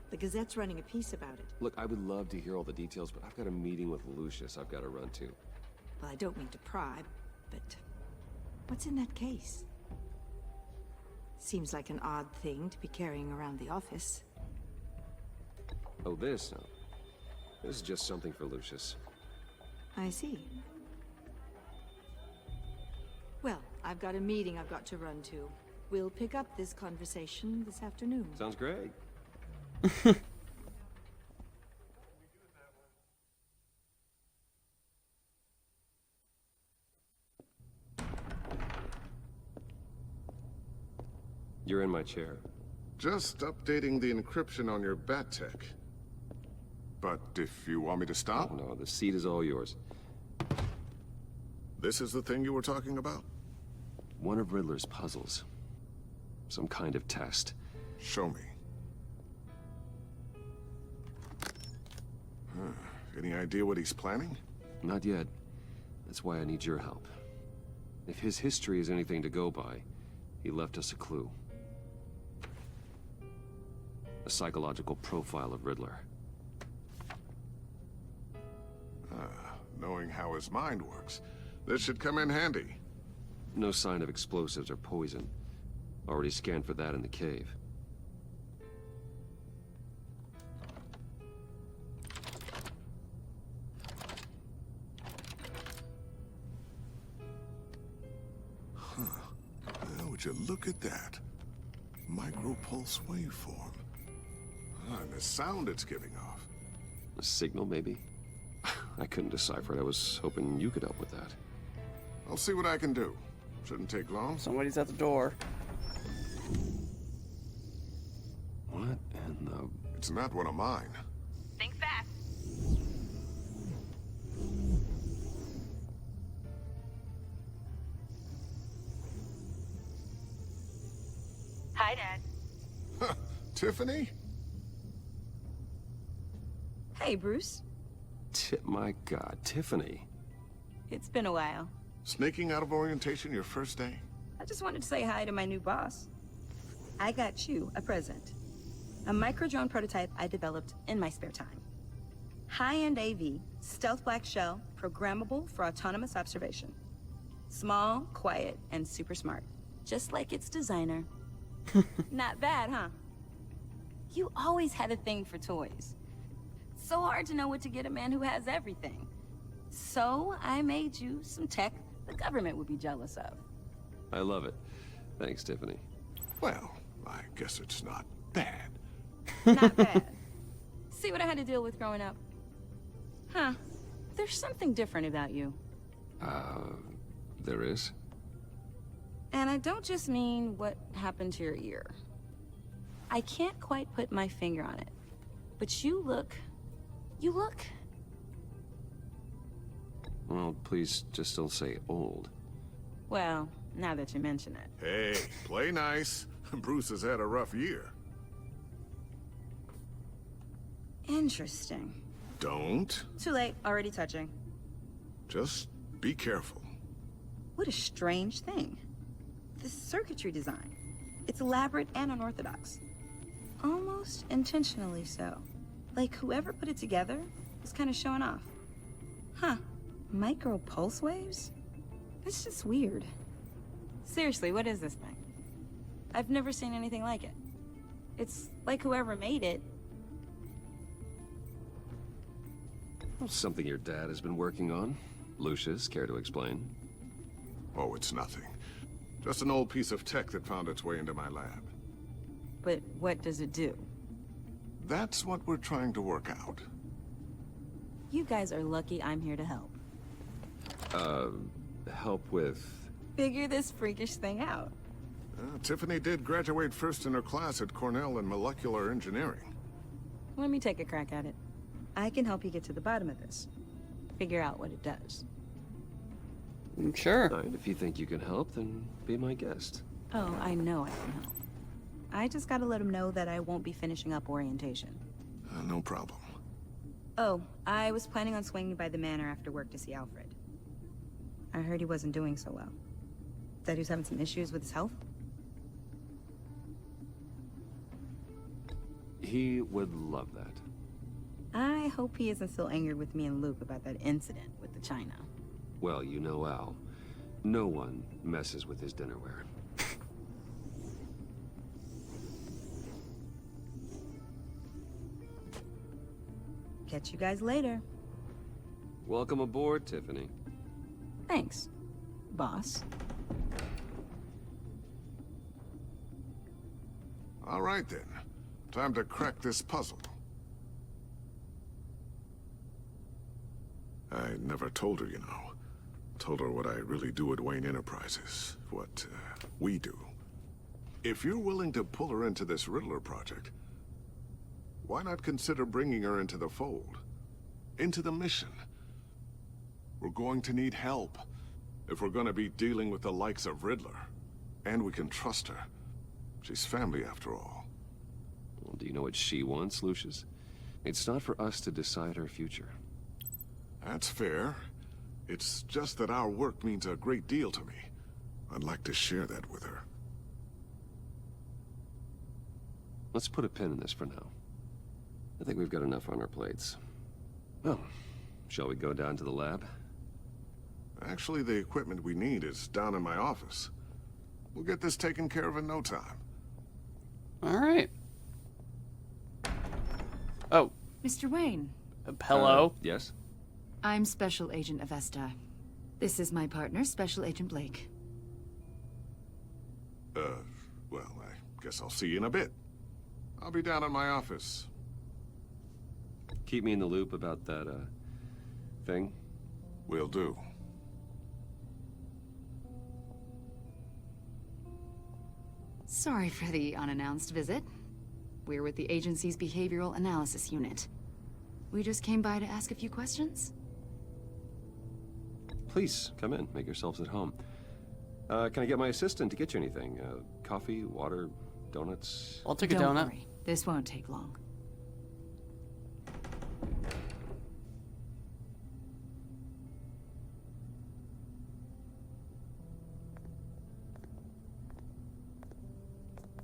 The Gazette's running a piece about it. Look, I would love to hear all the details, but I've got a meeting with Lucius I've got to run to. Well, I don't mean to pry, but what's in that case? Seems like an odd thing to be carrying around the office. Oh, this? No. This is just something for Lucius. I see. Well, I've got a meeting I've got to run to. We'll pick up this conversation this afternoon. Sounds great. You're in my chair. Just updating the encryption on your bat tech. But if you want me to stop? Oh, no, the seat is all yours. This is the thing you were talking about? One of Riddler's puzzles. Some kind of test. Show me. Any idea what he's planning? Not yet. That's why I need your help. If his history is anything to go by, he left us a clue. A psychological profile of Riddler. Knowing how his mind works, this should come in handy. No sign of explosives or poison. Already scanned for that in the cave. Would you look at that? Micropulse waveform. And the sound it's giving off. A signal, maybe? I couldn't decipher it. I was hoping you could help with that. I'll see what I can do. Shouldn't take long. Somebody's at the door. What in the... It's not one of mine. Think fast. Hi, Dad. Tiffany? Hey, Bruce. My God, Tiffany. It's been a while. Sneaking out of orientation your first day? I just wanted to say hi to my new boss. I got you a present. A micro-drone prototype I developed in my spare time. High-end AV, stealth black shell, programmable for autonomous observation. Small, quiet, and super smart. Just like its designer. Not bad, huh? You always had a thing for toys. So hard to know what to get a man who has everything. So I made you some tech the government would be jealous of. I love it. Thanks, Tiffany. Well, I guess it's not bad. Not bad. See what I had to deal with growing up? Huh. There's something different about you. There is? And I don't just mean what happened to your ear. I can't quite put my finger on it. But you look... Well, please just don't say old. Well, now that you mention it. Hey, play nice. Bruce has had a rough year. Interesting. Don't. Too late, already touching. Just be careful. What a strange thing. The circuitry design. It's elaborate and unorthodox. Almost intentionally so. Like whoever put it together was kind of showing off. Huh. Micro pulse waves? That's just weird. Seriously, what is this thing? I've never seen anything like it. It's like whoever made it. Something your dad has been working on. Lucius, care to explain? Oh, it's nothing. Just an old piece of tech that found its way into my lab. But what does it do? That's what we're trying to work out. You guys are lucky I'm here to help. Help with... Figure this freakish thing out. Tiffany did graduate first in her class at Cornell in molecular engineering. Let me take a crack at it. I can help you get to the bottom of this. Figure out what it does. Sure. All right, if you think you can help, then be my guest. Oh, I know I can help. I just gotta let him know that I won't be finishing up orientation. No problem. Oh, I was planning on swinging by the manor after work to see Alfred. I heard he wasn't doing so well. That he was having some issues with his health? He would love that. I hope he isn't still angered with me and Luke about that incident with the china. Well, you know Al. No one messes with his dinnerware. Catch you guys later. Welcome aboard, Tiffany. Thanks, boss. All right, then. Time to crack this puzzle. I never told her, you know. Told her what I really do at Wayne Enterprises. What we do. If you're willing to pull her into this Riddler project, why not consider bringing her into the fold? Into the mission? We're going to need help if we're going to be dealing with the likes of Riddler. And we can trust her. She's family, after all. Well, do you know what she wants, Lucius? It's not for us to decide her future. That's fair. It's just that our work means a great deal to me. I'd like to share that with her. let's put a pin in this for now. I think we've got enough on our plates. Well, shall we go down to the lab? Actually, the equipment we need is down in my office. We'll get this taken care of in no time. All right. Oh. Mr. Wayne. Hello? Yes? I'm Special Agent Avesta. This is my partner, Special Agent Blake. Well, I guess I'll see you in a bit. I'll be down in my office. Keep me in the loop about that, thing? Will do. Sorry for the unannounced visit. We're with the agency's Behavioral Analysis Unit. We just came by to ask a few questions. Please, come in. Make yourselves at home. Can I get my assistant to get you anything? Coffee, water, donuts? I'll take a Don't donut. worry. This won't take long.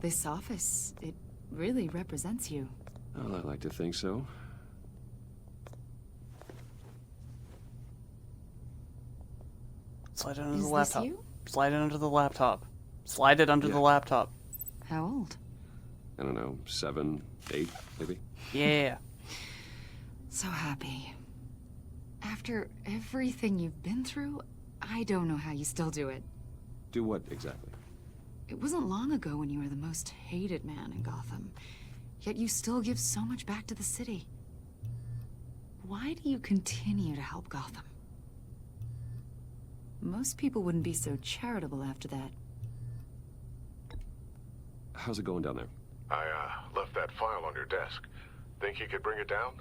This office, it really represents you. Well, I like to think so. Slide it under Is the this laptop. you? Slide it under the laptop. Slide it under the laptop. How old? I don't know, 7, 8, maybe? Yeah. So happy. After everything you've been through, I don't know how you still do it. Do what, exactly? It wasn't long ago when you were the most hated man in Gotham. Yet you still give so much back to the city. Why do you continue to help Gotham? Most people wouldn't be so charitable after that. How's it going down there? I, left that file on your desk. Think you could bring it down?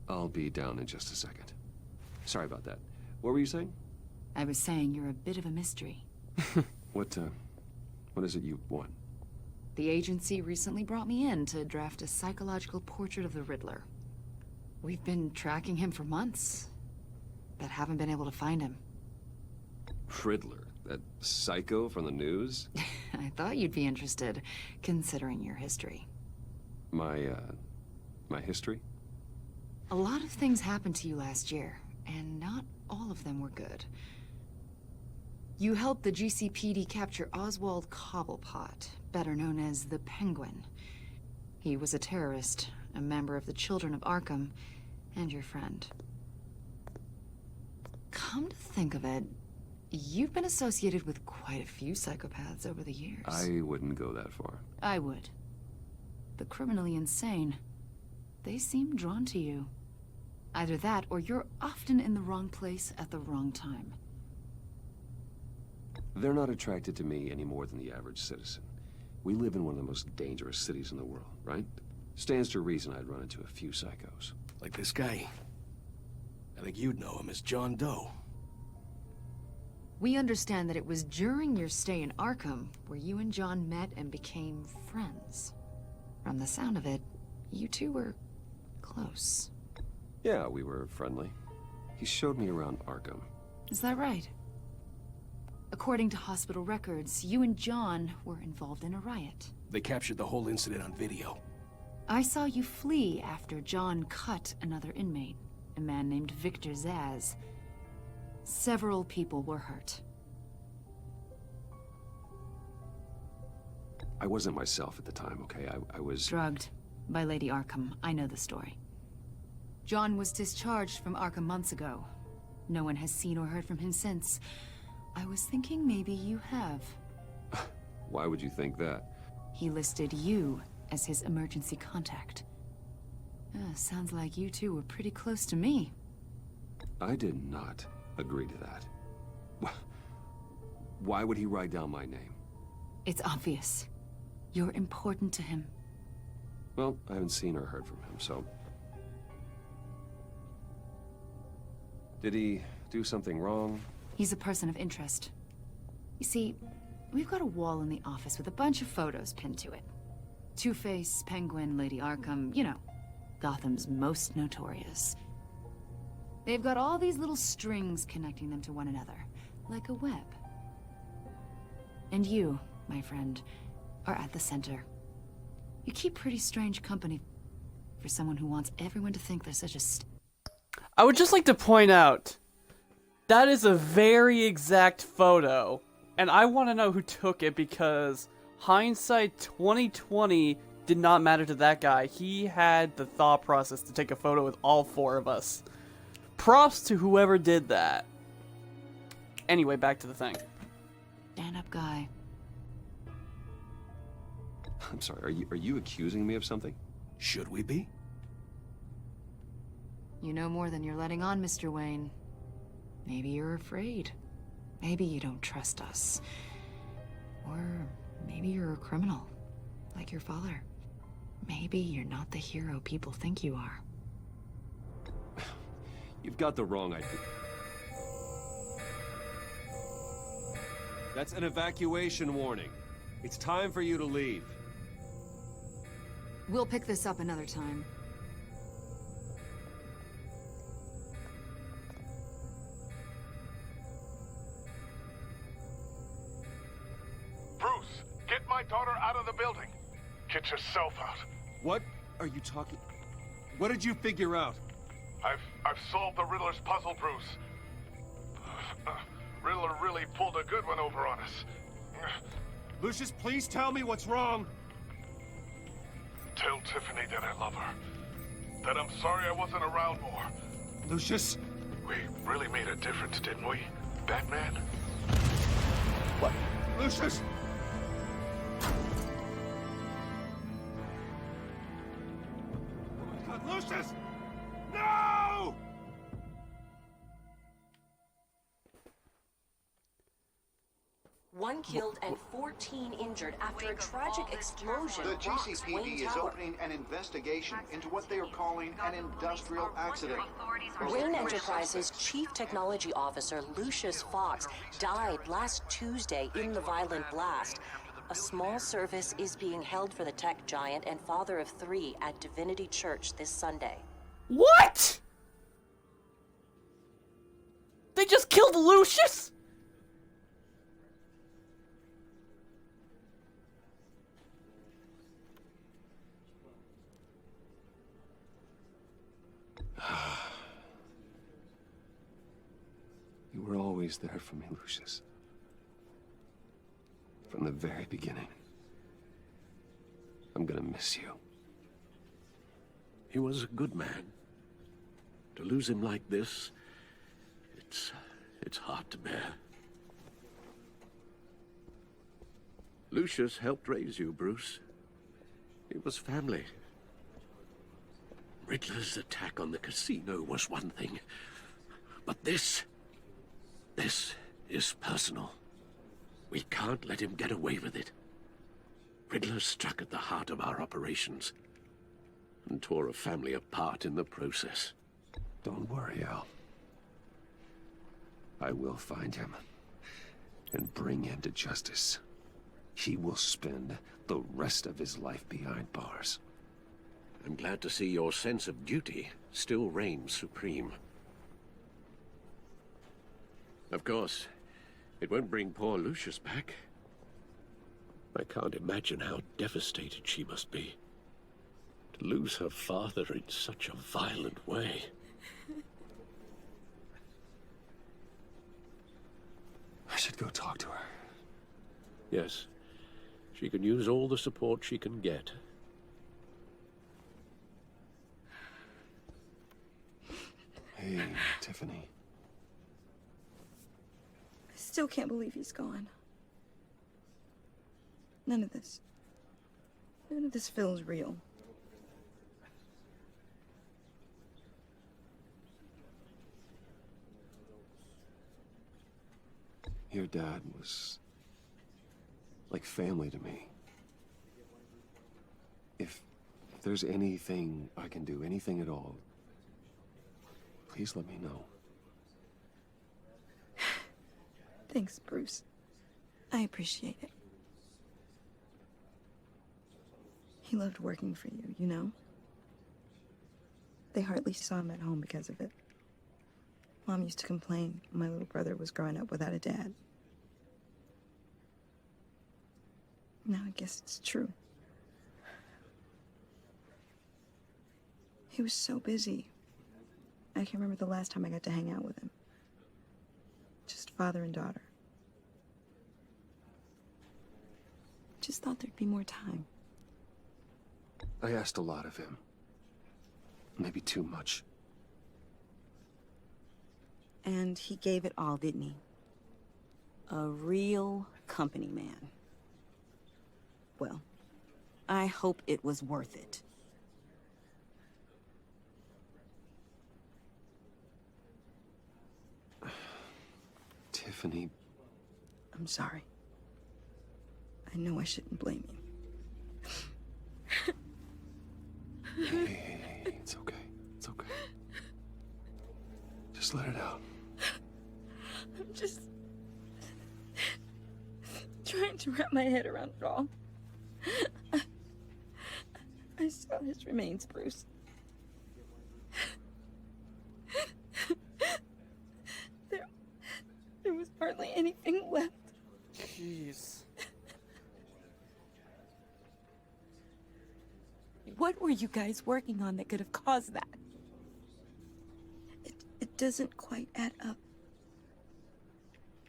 I'll be down in just a second. Sorry about that. What were you saying? I was saying you're a bit of a mystery. What is it you want? The agency recently brought me in to draft a psychological portrait of the Riddler. We've been tracking him for months, but haven't been able to find him. Riddler? That psycho from the news? I thought you'd be interested, considering your history. My history? A lot of things happened to you last year, and not all of them were good. You helped the GCPD capture Oswald Cobblepot, better known as the Penguin. He was a terrorist, a member of the Children of Arkham, and your friend. Come to think of it, you've been associated with quite a few psychopaths over the years. I wouldn't go that far. I would. The criminally insane. They seem drawn to you. Either that, or you're often in the wrong place at the wrong time. They're not attracted to me any more than the average citizen. We live in one of the most dangerous cities in the world, right? Stands to reason I'd run into a few psychos. Like this guy. I think you'd know him as John Doe. We understand that it was during your stay in Arkham where you and John met and became friends. From the sound of it, you two were close. Yeah, we were friendly. He showed me around Arkham. Is that right? According to hospital records, you and John were involved in a riot. They captured the whole incident on video. I saw you flee after John cut another inmate, a man named Victor Zaz. Several people were hurt. I wasn't myself at the time, okay? I was... Drugged by Lady Arkham. I know the story. John was discharged from Arkham months ago. No one has seen or heard from him since. I was thinking maybe you have. Why would you think that? He listed you as his emergency contact. Sounds like you two were pretty close to me. I did not agree to that. Why would he write down my name? It's obvious. You're important to him. Well, I haven't seen or heard from him, so... Did he do something wrong? He's a person of interest. You see, we've got a wall in the office with a bunch of photos pinned to it. Two-Face, Penguin, Lady Arkham, you know, Gotham's most notorious. They've got all these little strings connecting them to one another, like a web. And you, my friend, are at the center. You keep pretty strange company for someone who wants everyone to think they're such a I would just like to point out, that is a very exact photo, and I want to know who took it because hindsight 2020 did not matter to that guy. He had the thought process to take a photo with all four of us. Props to whoever did that. Anyway, back to the thing. stand-up guy. I'm sorry, are you accusing me of something? Should we be? You know more than you're letting on, Mr. Wayne. Maybe you're afraid. Maybe you don't trust us. Or maybe you're a criminal, like your father. Maybe you're not the hero people think you are. You've got the wrong idea. That's an evacuation warning. It's time for you to leave. We'll pick this up another time. Bruce, get my daughter out of the building. Get yourself out. What are you talking? What did you figure out? I've solved the Riddler's puzzle, Bruce. Riddler really pulled a good one over on us. Lucius, please tell me what's wrong. Tell Tiffany that I love her. That I'm sorry I wasn't around more. Lucius? We really made a difference, didn't we, Batman? What? Lucius! Oh my God, Lucius! No! One killed and 14 injured after a tragic explosion The rocks Wayne GCPD is Tower. opening an investigation into what they are calling an industrial accident. Wayne Enterprises Chief Technology Officer Lucius Fox died last Tuesday in the violent blast. A small service is being held for the tech giant and father of 3 at Divinity Church this Sunday. What? They just killed Lucius? You were always there for me, Lucius. From the very beginning. I'm gonna miss you. He was a good man. To lose him like this, it's hard to bear. Lucius helped raise you, Bruce. It was family. Riddler's attack on the casino was one thing, but this is personal. We can't let him get away with it. Riddler struck at the heart of our operations and tore a family apart in the process. Don't worry, Al. I will find him and bring him to justice. He will spend the rest of his life behind bars. I'm glad to see your sense of duty still reigns supreme. Of course, it won't bring poor Lucius back. I can't imagine how devastated she must be. To lose her father in such a violent way. I should go talk to her. Yes, she can use all the support she can get. Hey, Tiffany. I still can't believe he's gone. None of this feels real. Your dad was like family to me. If there's anything I can do, anything at all, please let me know. Thanks, Bruce. I appreciate it. He loved working for you, you know? They hardly saw him at home because of it. Mom used to complain my little brother was growing up without a dad. Now I guess it's true. He was so busy. I can't remember the last time I got to hang out with him. Just father and daughter. Just thought there'd be more time. I asked a lot of him. Maybe too much. And he gave it all, didn't he? A real company man. Well, I hope it was worth it. Tiffany. I'm sorry. I know I shouldn't blame you. Hey, it's okay. It's okay. Just let it out. I'm just trying to wrap my head around it all. I saw his remains, Bruce. There was hardly anything left. Jeez. What were you guys working on that could have caused that? It doesn't quite add up.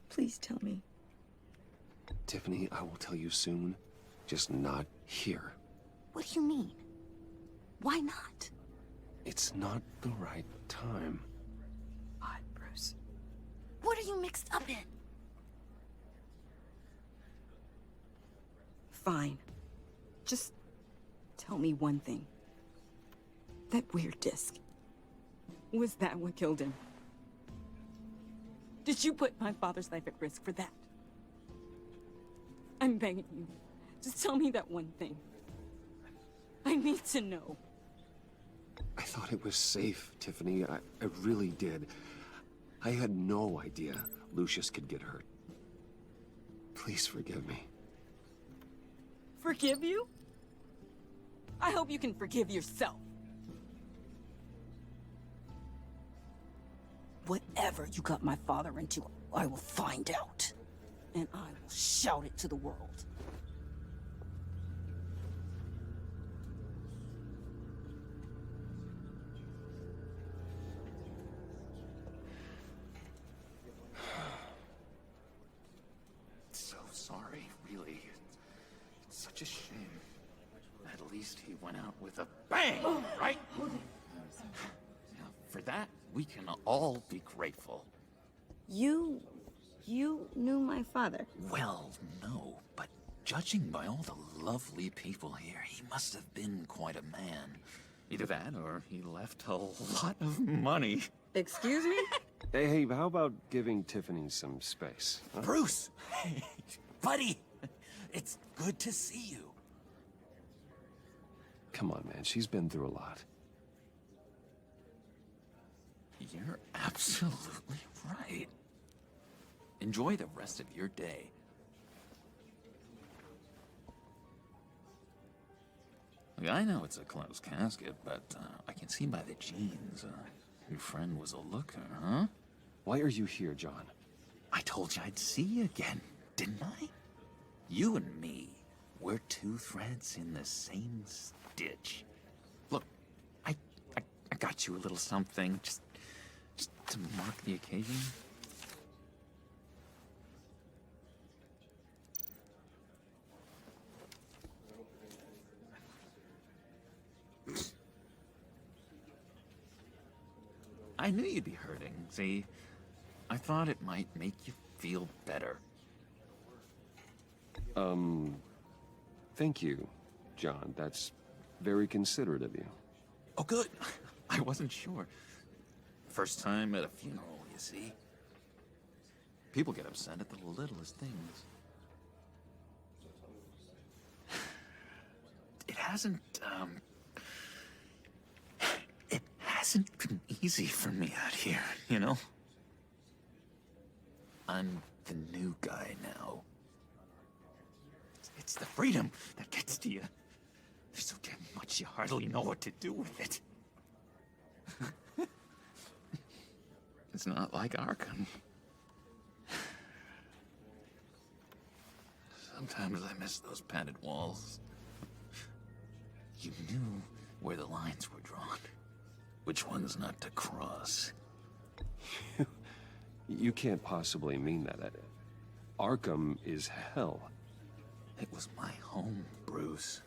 Please tell me. Tiffany, I will tell you soon. Just not here. What do you mean? Why not? It's not the right time. Odd, Bruce. What are you mixed up in? Fine. Just tell me one thing. That weird disc. Was that what killed him? Did you put my father's life at risk for that? I'm begging you. Just tell me that one thing. I need to know. I thought it was safe, Tiffany. I really did. I had no idea Lucius could get hurt. Please forgive me. Forgive you? I hope you can forgive yourself. Whatever you got my father into, I will find out. And I will shout it to the world. So sorry, really. It's such a shame. At least he went out with a bang, right? Now, for that, we can all be grateful. You knew my father? Well, no, but judging by all the lovely people here, he must have been quite a man. Either that, or he left a lot of money. Excuse me? Hey, how about giving Tiffany some space? Huh? Bruce! Hey, buddy! It's good to see you. Come on, man. She's been through a lot. You're absolutely right. Enjoy the rest of your day. Look, I know it's a closed casket, but I can see by the jeans, your friend was a looker, huh? Why are you here, John? I told you I'd see you again, didn't I? You and me, we're two threads in the same stitch. Look, I got you a little something, just to mark the occasion. I knew you'd be hurting, see? I thought it might make you feel better. Thank you, John. That's very considerate of you. Oh, good. I wasn't sure. First time at a funeral, you see? People get upset at the littlest things. It hasn't been easy for me out here, you know? I'm the new guy now. It's the freedom that gets to you. There's so damn much you hardly know what to do with it. It's not like Arkham. Sometimes I miss those padded walls. You knew where the lines were drawn. Which ones not to cross. You can't possibly mean that. Arkham is hell. It was my home, Bruce.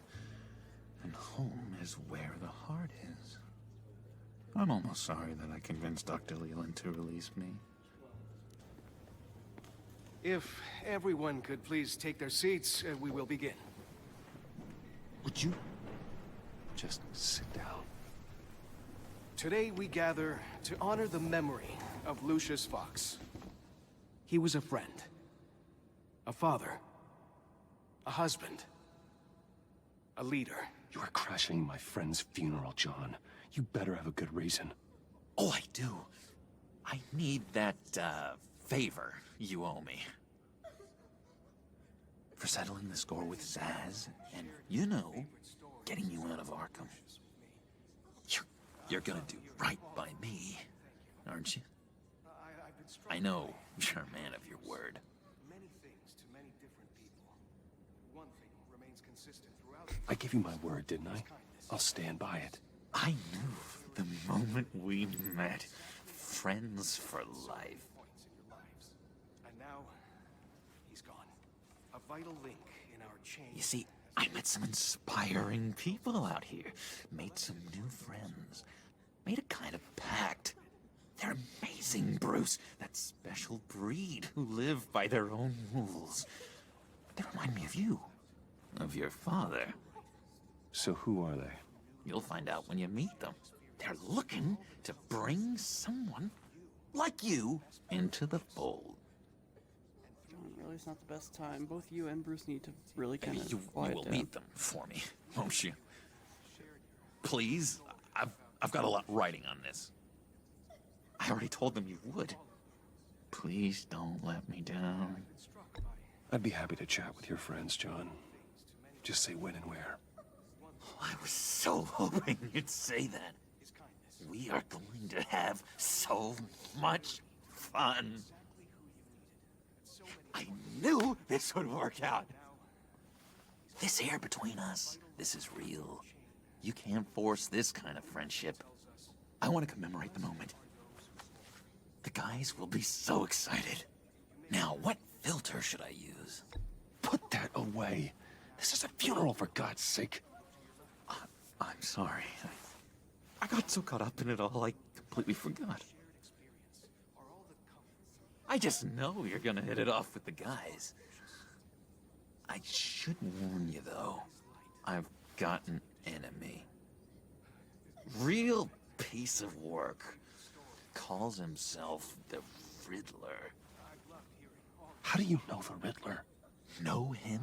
And home is where the heart is. I'm almost sorry that I convinced Dr. Leland to release me. If everyone could please take their seats, we will begin. Would you? Just sit down. Today we gather to honor the memory of Lucius Fox. He was a friend, a father, a husband, a leader. You are crashing my friend's funeral, John. You better have a good reason. Oh, I do. I need that, favor you owe me. For settling the score with Zaz, and, you know, getting you out of Arkham. You're gonna do right by me, aren't you? I know you're a man of your word. Many things to many different people. One thing remains consistent throughout. I gave you my word, didn't I? I'll stand by it. I knew the moment we met. Friends for life. And now, he's gone. A vital link in our chain. You see, I met some inspiring people out here. Made some new friends. Made a kind of pact. They're amazing, Bruce. That special breed who live by their own rules. They remind me of you. Of your father. So who are they? You'll find out when you meet them. They're looking to bring someone like you into the fold. Really, it's not the best time. Both you and Bruce need to really kind Maybe of you quiet will down. meet them for me, won't you? Please? I've got a lot writing on this. I already told them you would. Please don't let me down. I'd be happy to chat with your friends, John. Just say when and where. I was so hoping you'd say that. We are going to have so much fun. I knew this would work out. This air between us, this is real. You can't force this kind of friendship. I want to commemorate the moment. The guys will be so excited. Now, what filter should I use? Put that away. This is a funeral, for God's sake. I'm sorry. I got so caught up in it all, I completely forgot. I just know you're gonna hit it off with the guys. I should warn you, though. I've got an enemy. Real piece of work. Calls himself the Riddler. How do you know the Riddler? Know him?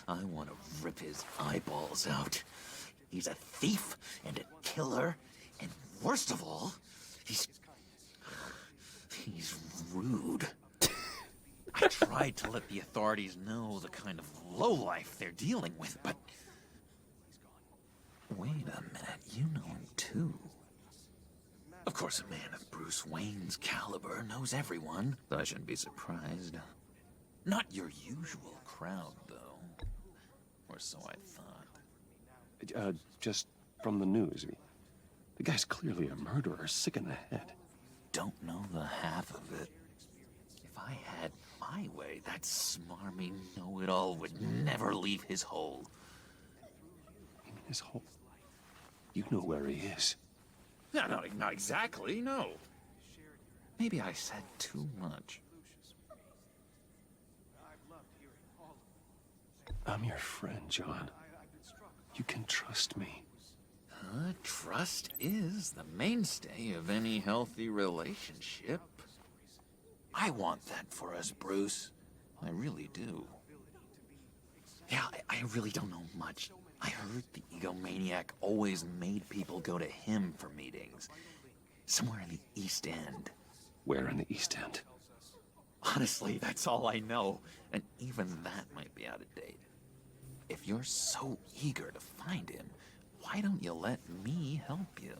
I want to rip his eyeballs out. He's a thief and a killer, and worst of all, he's rude. I tried to let the authorities know the kind of lowlife they're dealing with, but... Wait a minute, you know him too. Of course, a man of Bruce Wayne's caliber knows everyone, so I shouldn't be surprised. Not your usual crowd, though. Or so I thought. Just from the news. The guy's clearly a murderer, sick in the head. Don't know the half of it. If I had my way, that smarmy know-it-all would never leave his hole. You mean his hole? You know where he is. No, not exactly, no. Maybe I said too much. I'm your friend, John. You can trust me. Trust is the mainstay of any healthy relationship. I want that for us, Bruce. I really do. Yeah, I really don't know much. I heard the egomaniac always made people go to him for meetings. Somewhere in the East End. Where in the East End? Honestly, that's all I know. And even that might be out of date. If you're so eager to find him, why don't you let me help you?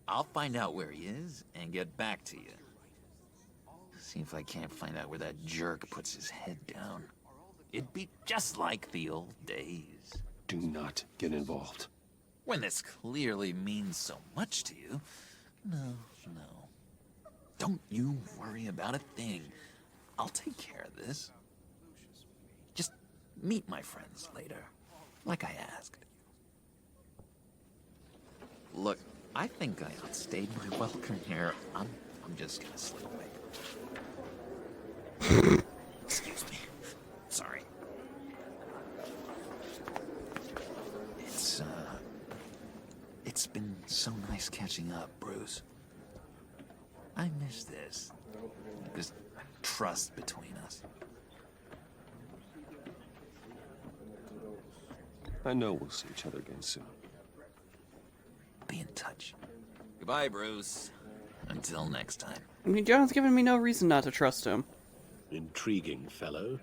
I'll find out where he is and get back to you. See if I can't find out where that jerk puts his head down. It'd be just like the old days. Do not get involved. When this clearly means so much to you. No. Don't you worry about a thing. I'll take care of this. Just meet my friends later, like I asked. Look, I think I outstayed my welcome here. I'm just gonna slip away. Excuse me. Sorry. It's been so nice catching up, Bruce. I miss this trust between us. I know we'll see each other again soon. Be in touch. Goodbye, Bruce. Until next time. I mean, John's given me no reason not to trust him. Intriguing fellow.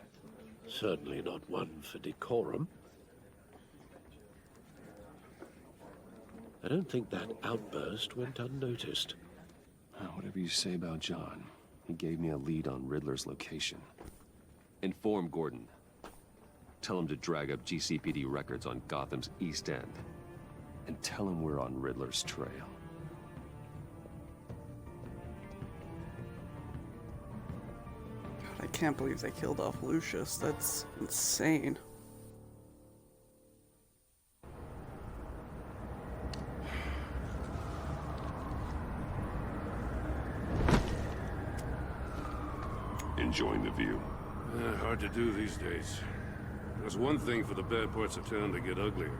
Certainly not one for decorum. I don't think that outburst went unnoticed. Whatever you say about John, he gave me a lead on Riddler's location. Inform Gordon. Tell him to drag up GCPD records on Gotham's East End. And tell him we're on Riddler's trail. God, I can't believe they killed off Lucius. That's insane. Enjoying the view. Hard to do these days. There's one thing for the bad parts of town to get uglier.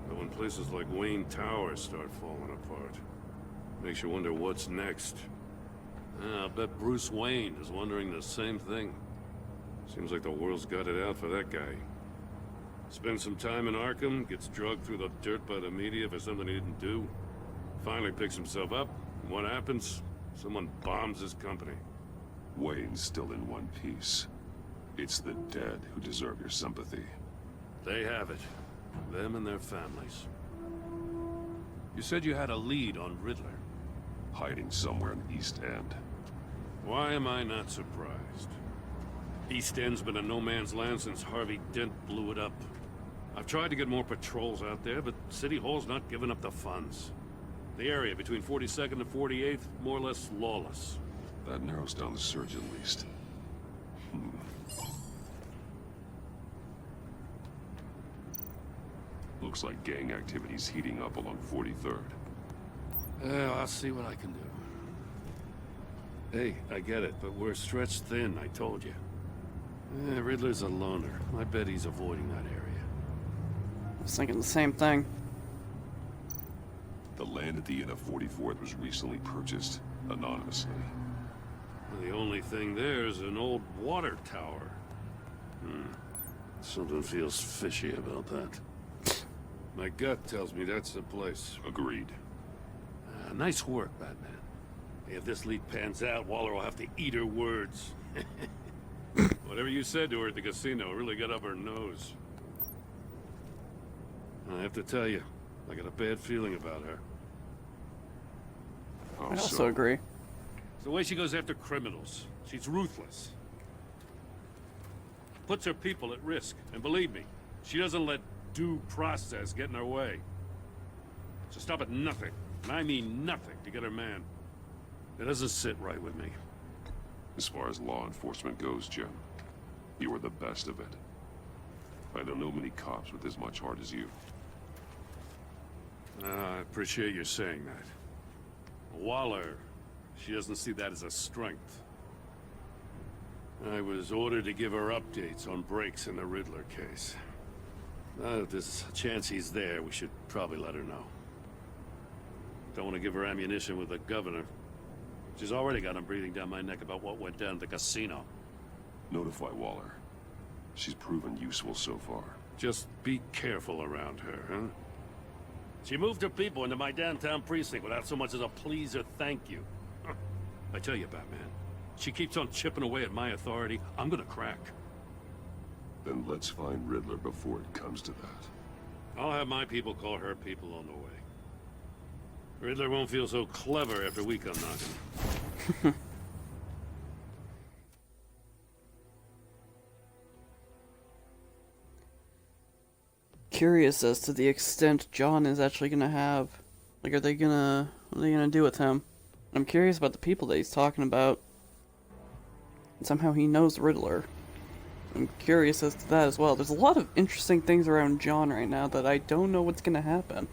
But when places like Wayne Towers start falling apart, makes you wonder what's next. I bet Bruce Wayne is wondering the same thing. Seems like the world's got it out for that guy. Spends some time in Arkham, gets drugged through the dirt by the media for something he didn't do. Finally picks himself up, and what happens? Someone bombs his company. Wayne's still in one piece. It's the dead who deserve your sympathy. They have it. Them and their families. You said you had a lead on Riddler. Hiding somewhere in the East End. Why am I not surprised? East End's been a no-man's land since Harvey Dent blew it up. I've tried to get more patrols out there, but City Hall's not giving up the funds. The area between 42nd and 48th, more or less lawless. That narrows down the search at least. Looks like gang activity's heating up along 43rd. I'll see what I can do. Hey, I get it, but we're stretched thin, I told you. Riddler's a loner. I bet he's avoiding that area. I was thinking the same thing. The land at the end of 44th was recently purchased anonymously. The only thing there is an old water tower. Something feels fishy about that. My gut tells me that's the place. Agreed. Nice work, Batman. If this lead pans out, Waller will have to eat her words. Whatever you said to her at the casino really got up her nose. I have to tell you, I got a bad feeling about her. I also agree. It's the way she goes after criminals. She's ruthless. Puts her people at risk. And believe me, she doesn't let due process get in her way. So stop at nothing, and I mean nothing, to get her man. It doesn't sit right with me. As far as law enforcement goes, Jim, you are the best of it. I don't know many cops with as much heart as you. I appreciate you saying that. Waller, she doesn't see that as a strength. I was ordered to give her updates on breaks in the Riddler case. Now that there's a chance he's there, we should probably let her know. Don't want to give her ammunition with the governor. She's already got him breathing down my neck about what went down at the casino. Notify Waller. She's proven useful so far. Just be careful around her, huh? She moved her people into my downtown precinct without so much as a please or thank you. I tell you, Batman, she keeps on chipping away at my authority, I'm gonna crack. Then let's find Riddler before it comes to that. I'll have my people call her people on the way. Riddler won't feel so clever after we come knocking. curious as to the extent John is actually gonna have. Like, what are they gonna do with him? I'm curious about the people that he's talking about. And somehow he knows Riddler. I'm curious as to that as well. There's a lot of interesting things around John right now that I don't know what's gonna happen.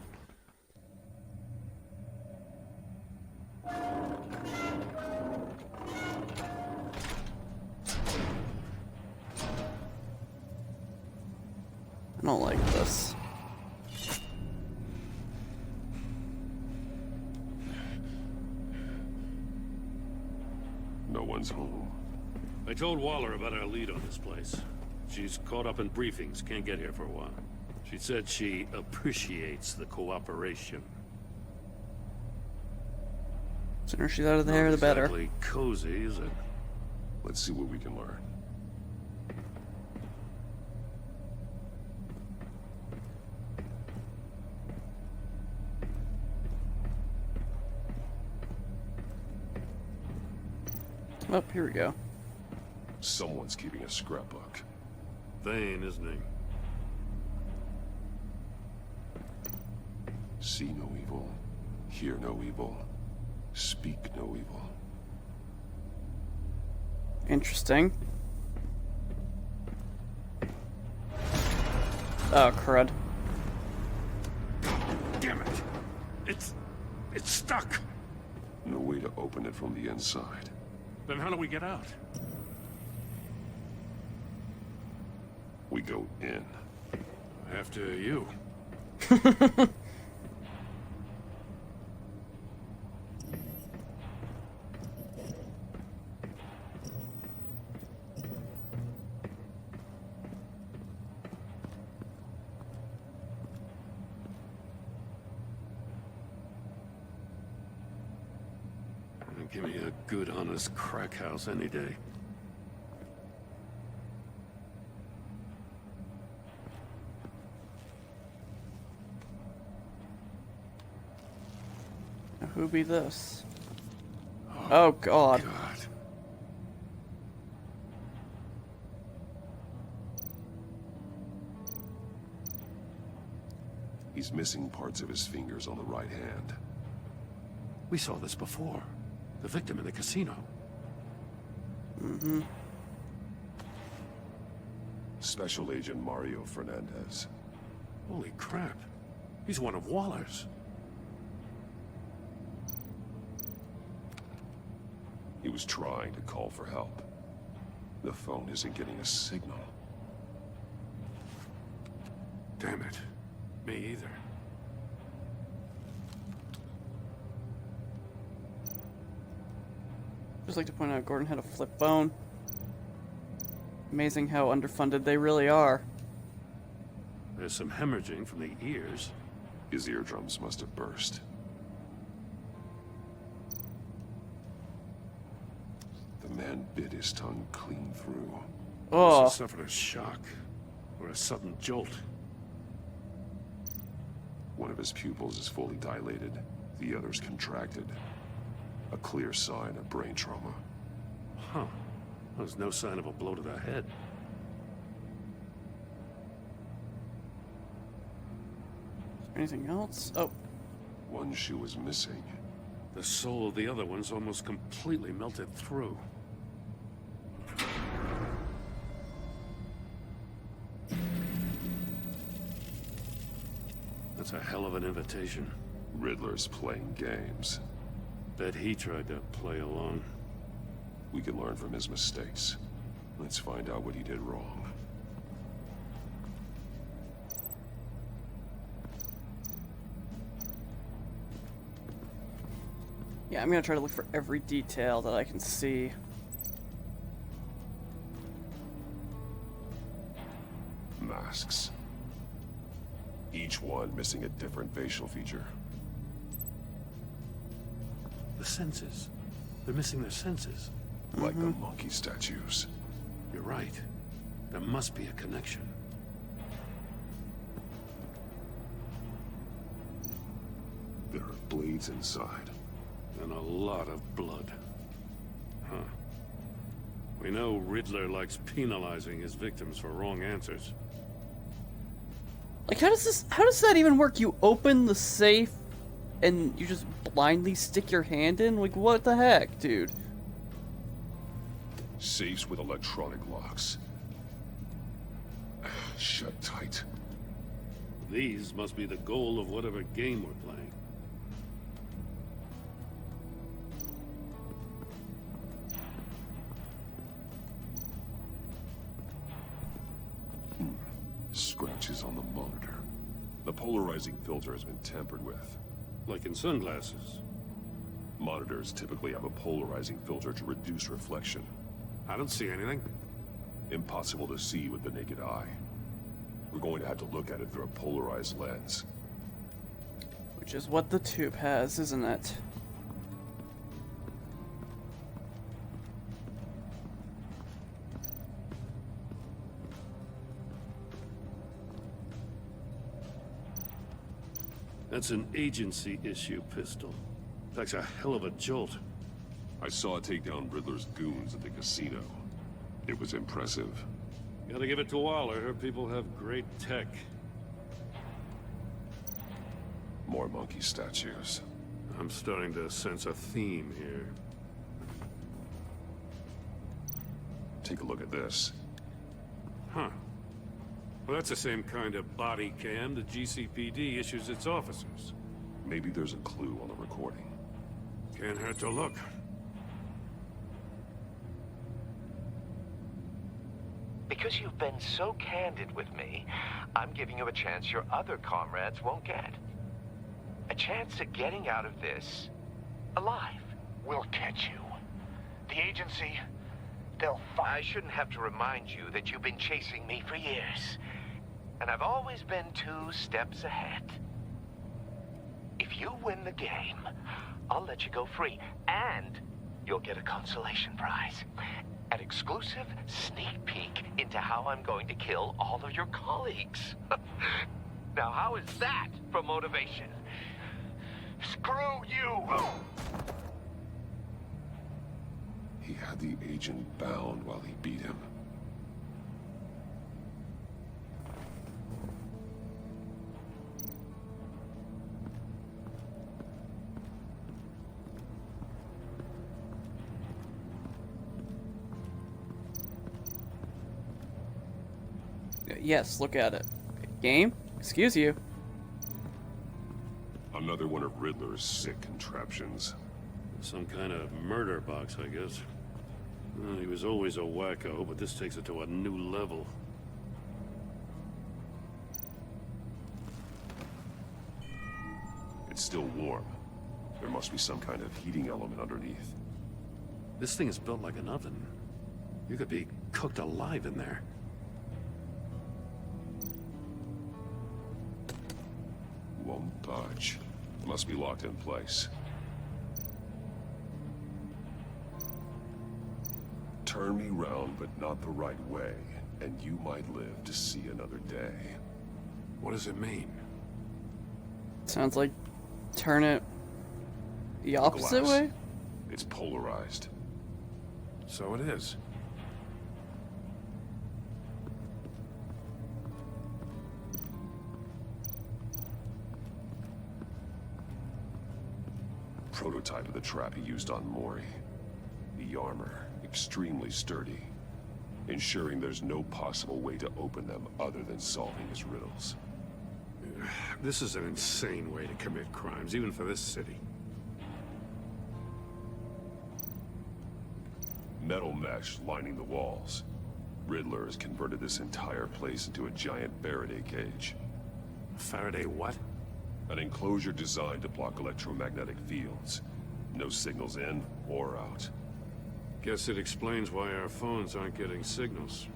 I don't like this. No one's home. I told Waller about our lead on this place. She's caught up in briefings, can't get here for a while. She said she appreciates the cooperation. Sooner she's out of there, the better. Not exactly cozy, is it? Let's see what we can learn. Oh, here we go. Someone's keeping a scrapbook. Playen, isn't he? See no evil, hear no evil, speak no evil. Interesting. Oh, crud. Damn it! It's stuck! No way to open it from the inside. Then how do we get out? We go in. After you. Give me a good, honest crack house any day. Now, who be this? Oh, God. He's missing parts of his fingers on the right hand. We saw this before. The victim in the casino. Mm-hmm. Special Agent Mario Fernandez. Holy crap. He's one of Waller's. He was trying to call for help. The phone isn't getting a signal. Damn it. Me either. Just like to point out, Gordon had a flip bone. Amazing how underfunded they really are. There's some hemorrhaging from the ears. His eardrums must have burst. The man bit his tongue clean through. Oh. Must have suffered a shock or a sudden jolt. One of his pupils is fully dilated. The other's contracted. A clear sign of brain trauma. Huh. There's no sign of a blow to the head. Anything else? Oh. One shoe is missing. The sole of the other one's almost completely melted through. That's a hell of an invitation. Riddler's playing games. Bet he tried to play along. We can learn from his mistakes. Let's find out what he did wrong. Yeah, I'm gonna try to look for every detail that I can see. Masks. Each one missing a different facial feature. The senses. They're missing their senses. Like the monkey statues. You're right. There must be a connection. There are blades inside. And a lot of blood. Huh. We know Riddler likes penalizing his victims for wrong answers. Like, how does that even work? You open the safe and you just blindly stick your hand in? Like, what the heck, dude? Safes with electronic locks. Shut tight. These must be the goal of whatever game we're playing. Scratches on the monitor. The polarizing filter has been tampered with. Like in sunglasses. Monitors typically have a polarizing filter to reduce reflection. I don't see anything. Impossible to see with the naked eye. We're going to have to look at it through a polarized lens. Which is what the tube has, isn't it? That's an agency issue pistol. That's a hell of a jolt. I saw it take down Riddler's goons at the casino. It was impressive. Gotta give it to Waller. Her people have great tech. More monkey statues. I'm starting to sense a theme here. Take a look at this. Huh. Well, that's the same kind of body cam the GCPD issues its officers. Maybe there's a clue on the recording. Can't hurt to look. Because you've been so candid with me, I'm giving you a chance your other comrades won't get. A chance at getting out of this alive. We'll catch you. The agency, they'll find... I shouldn't have to remind you that you've been chasing me for years. And I've always been 2 steps ahead. If you win the game, I'll let you go free. And you'll get a consolation prize. An exclusive sneak peek into how I'm going to kill all of your colleagues. Now, how is that for motivation? Screw you! He had the agent bound while he beat him. Yes, look at it. Game? Excuse you. Another one of Riddler's sick contraptions. Some kind of murder box, I guess. Well, he was always a wacko, but this takes it to a new level. It's still warm. There must be some kind of heating element underneath. This thing is built like an oven. You could be cooked alive in there. Won't budge. Must be locked in place. Turn me round, but not the right way, and you might live to see another day. What does it mean? Sounds like turn it the opposite Glass. way? It's polarized. So it is. Prototype of the trap he used on Mori. The armor, extremely sturdy, ensuring there's no possible way to open them other than solving his riddles. This is an insane way to commit crimes, even for this city. Metal mesh lining the walls. Riddler has converted this entire place into a giant Faraday cage. Faraday what? An enclosure designed to block electromagnetic fields. No signals in or out. Guess it explains why our phones aren't getting signals.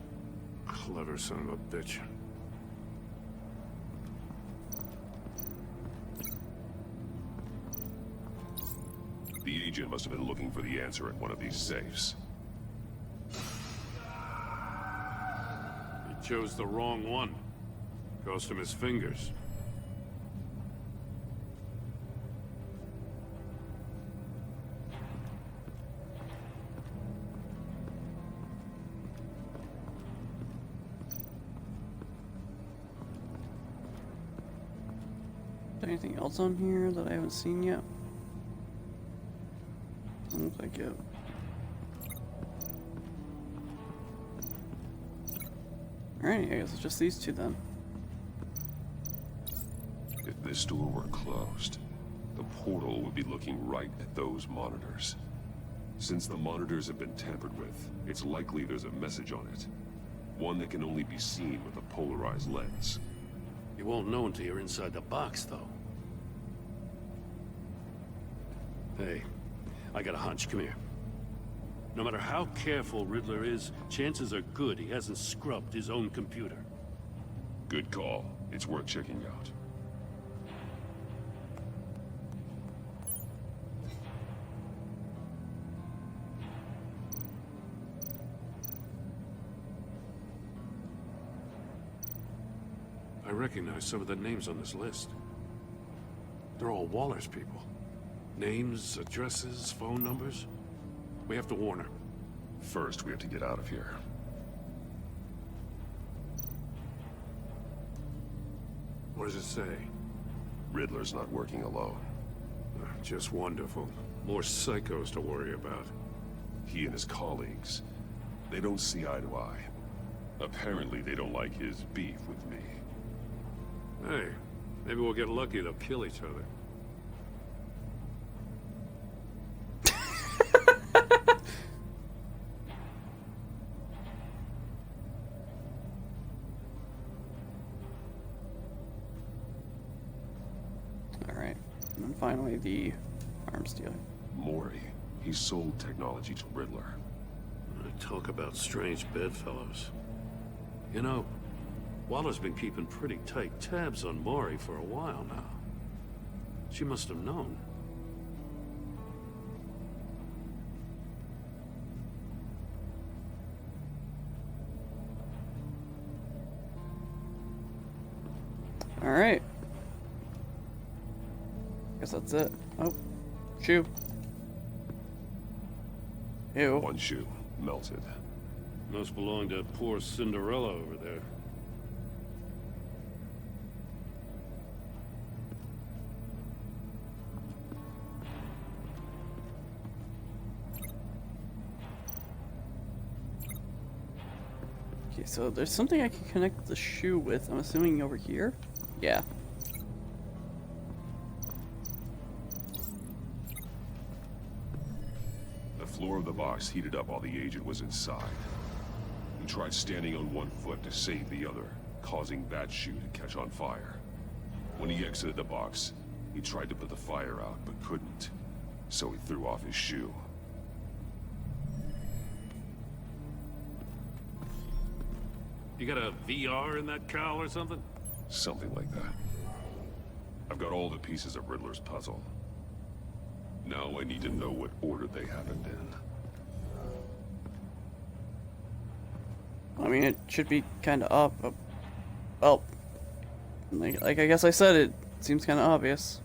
Clever son of a bitch. The agent must have been looking for the answer at one of these safes. He chose the wrong one. Cost him his fingers. Anything else on here that I haven't seen yet? Doesn't look like it. Alright, I guess it's just these two then. If this door were closed, the portal would be looking right at those monitors. Since the monitors have been tampered with, it's likely there's a message on it. One that can only be seen with a polarized lens. You won't know until you're inside the box, though. Hey, I got a hunch. Come here. No matter how careful Riddler is, chances are good he hasn't scrubbed his own computer. Good call. It's worth checking out. I recognize some of the names on this list. They're all Waller's people. Names, addresses, phone numbers. We have to warn her. First, we have to get out of here. What does it say? Riddler's not working alone. Just wonderful. More psychos to worry about. He and his colleagues, they don't see eye to eye. Apparently, they don't like his beef with me. Hey, maybe we'll get lucky. They'll kill each other. Alright, and then finally the arms dealer. Mori, he sold technology to Riddler. Talk about strange bedfellows. You know, Waller's been keeping pretty tight tabs on Mori for a while now. She must have known. Alright. Guess that's it. Oh, shoe. Ew. One shoe, melted. Must belong to poor Cinderella over there. Okay, so there's something I can connect the shoe with. I'm assuming over here? Yeah. The floor of the box heated up while the agent was inside. He tried standing on one foot to save the other, causing that shoe to catch on fire. When he exited the box, he tried to put the fire out, but couldn't. So he threw off his shoe. You got a VR in that cowl or something? Something like that. I've got all the pieces of Riddler's puzzle. Now I need to know what order they happened in. I mean, it should be kind of up. Well, like I guess I said, it seems kind of obvious.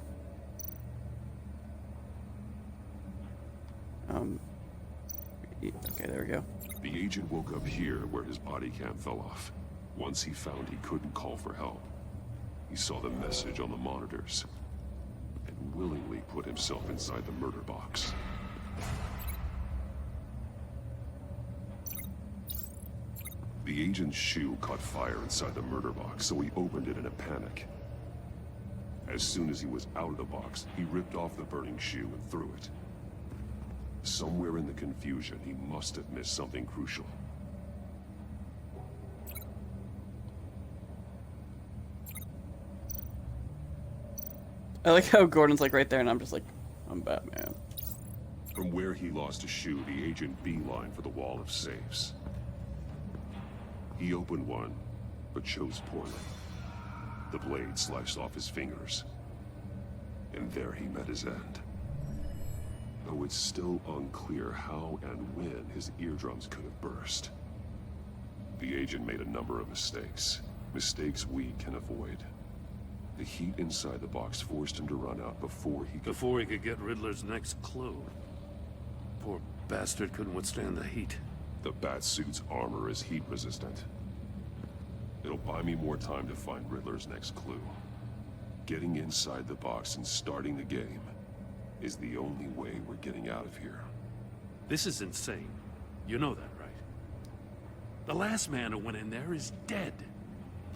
Okay, there we go. The agent woke up here where his body cam fell off. Once he found he couldn't call for help, he saw the message on the monitors and willingly put himself inside the murder box. The agent's shoe caught fire inside the murder box, so he opened it in a panic. As soon as he was out of the box, he ripped off the burning shoe and threw it. Somewhere in the confusion, he must have missed something crucial. I like how Gordon's like right there and I'm just like, I'm Batman. From where he lost a shoe, the agent beelined for the wall of safes. He opened one, but chose poorly. The blade sliced off his fingers. And there he met his end. Though it's still unclear how and when his eardrums could have burst. The agent made a number of mistakes. Mistakes we can avoid. The heat inside the box forced him to run out before he could get Riddler's next clue. Poor bastard couldn't withstand the heat. The Batsuit's armor is heat resistant. It'll buy me more time to find Riddler's next clue. Getting inside the box and starting the game is the only way we're getting out of here. This is insane. You know that, right? The last man who went in there is dead.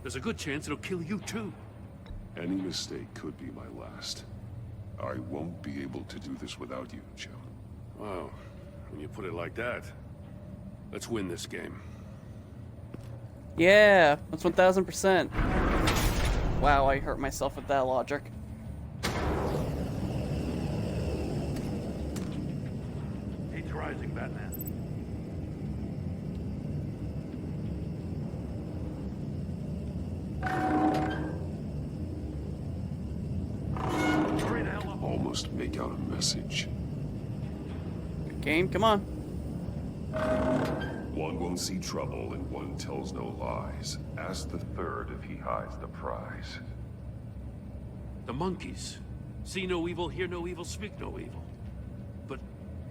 There's a good chance it'll kill you too. Any mistake could be my last. I won't be able to do this without you, Joe. Wow, when you put it like that, let's win this game. Yeah, that's 1000%. Wow, I hurt myself with that logic. Heat's rising, Batman. Almost make out a message. Good game, come on. One won't see trouble and one tells no lies. Ask the third if he hides the prize. The monkeys. See no evil, hear no evil, speak no evil. But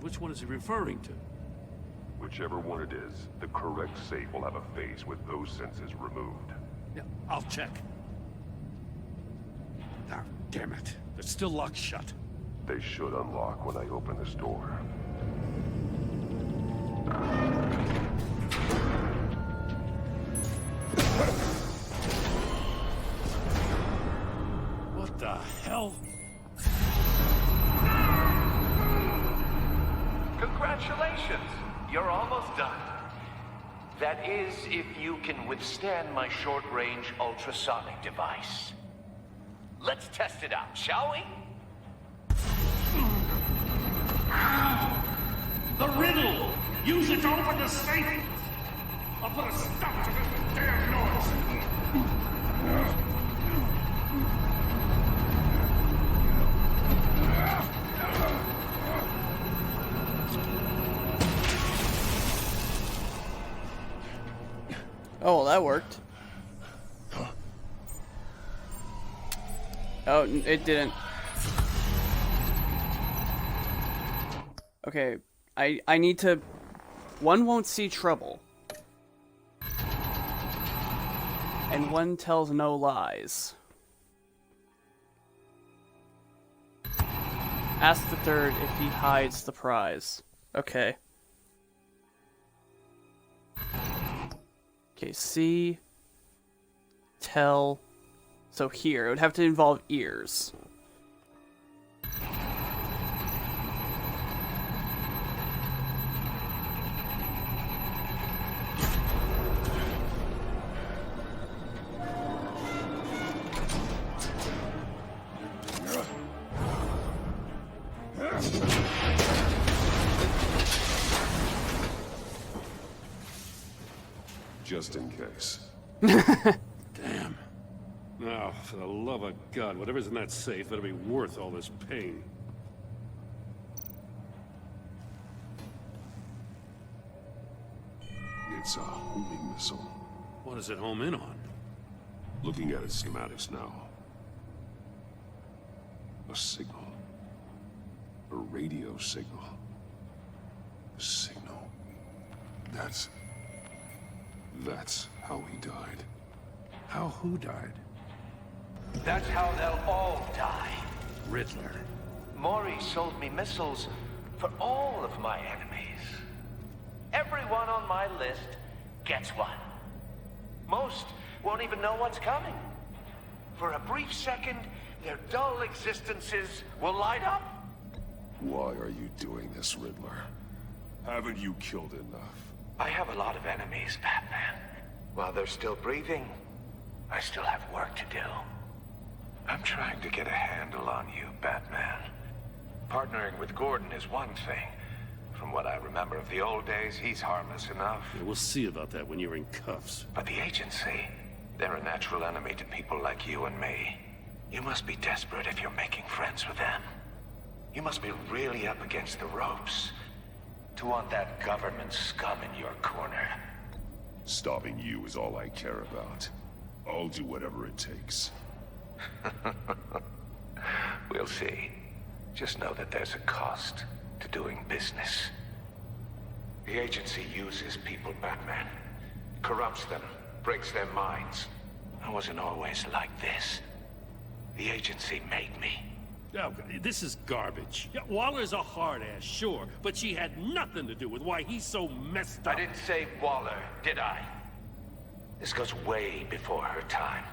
which one is he referring to? Whichever one it is, the correct safe will have a face with those senses removed. Yeah, I'll check. Ah, damn it. They're still locked shut. They should unlock when I open this door. What the hell? Congratulations! You're almost done. That is, if you can withstand my short-range ultrasonic device. Let's test it out, shall we? The riddle! Use it to open the safe! I'll put a stop to this damn noise! Oh, that worked. Oh, it didn't. Okay, I need to... One won't see trouble. And one tells no lies. Ask the third if he hides the prize. Okay. Okay, see... Tell... So here, it would have to involve ears. Just in case. Damn. Now, for the love of God, whatever's in that safe better be worth all this pain. It's a homing missile. What does it home in on? Looking at its schematics now. A signal. A radio signal. A signal. That's how he died. How who died? That's how they'll all die. Riddler. Maury sold me missiles for all of my enemies. Everyone on my list gets one. Most won't even know what's coming. For a brief second, their dull existences will light up. Why are you doing this, Riddler? Haven't you killed enough? I have a lot of enemies, Batman. While they're still breathing, I still have work to do. I'm trying to get a handle on you, Batman. Partnering with Gordon is one thing. From what I remember of the old days, he's harmless enough. Yeah, we'll see about that when you're in cuffs. But the agency, they're a natural enemy to people like you and me. You must be desperate if you're making friends with them. You must be really up against the ropes to want that government scum in your corner. Stopping you is all I care about. I'll do whatever it takes. We'll see. Just know that there's a cost to doing business. The agency uses people, Batman. Corrupts them, breaks their minds. I wasn't always like this. The agency made me. Oh, this is garbage. Yeah, Waller's a hard-ass, sure, but she had nothing to do with why he's so messed up. I didn't say Waller, did I? This goes way before her time.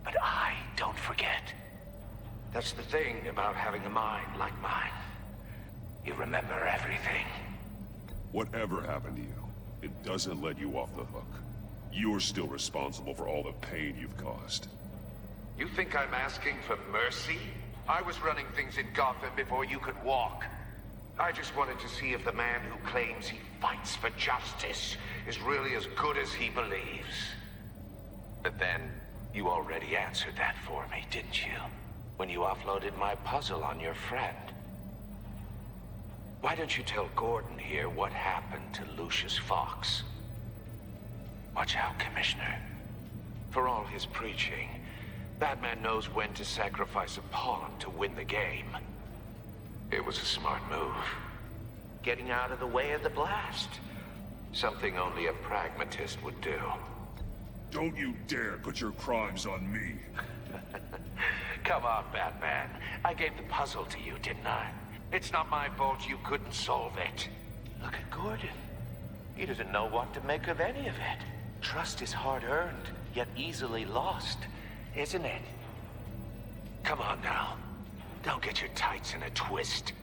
But I don't forget. That's the thing about having a mind like mine. You remember everything. Whatever happened to you, it doesn't let you off the hook. You're still responsible for all the pain you've caused. You think I'm asking for mercy? I was running things in Gotham before you could walk. I just wanted to see if the man who claims he fights for justice is really as good as he believes. But then, you already answered that for me, didn't you? When you offloaded my puzzle on your friend. Why don't you tell Gordon here what happened to Lucius Fox? Watch out, Commissioner. For all his preaching, Batman knows when to sacrifice a pawn to win the game. It was a smart move. Getting out of the way of the blast. Something only a pragmatist would do. Don't you dare put your crimes on me. Come on, Batman. I gave the puzzle to you, didn't I? It's not my fault you couldn't solve it. Look at Gordon. He doesn't know what to make of any of it. Trust is hard-earned, yet easily lost, isn't it? Come on now. Don't get your tights in a twist.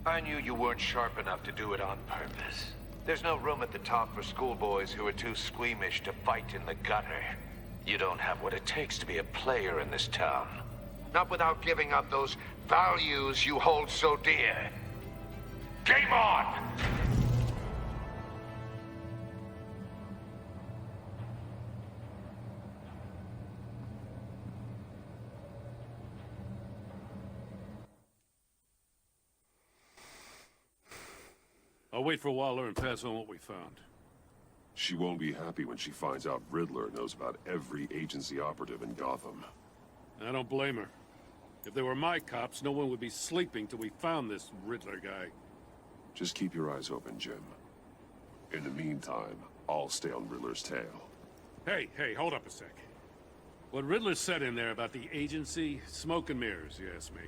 I knew you weren't sharp enough to do it on purpose. There's no room at the top for schoolboys who are too squeamish to fight in the gutter. You don't have what it takes to be a player in this town. Not without giving up those values you hold so dear. Game on! I'll wait for Waller and pass on what we found. She won't be happy when she finds out Riddler knows about every agency operative in Gotham. I don't blame her. If they were my cops, no one would be sleeping till we found this Riddler guy. Just keep your eyes open, Jim. In the meantime, I'll stay on Riddler's tail. Hey, hold up a sec. What Riddler said in there about the agency, smoke and mirrors, you ask me.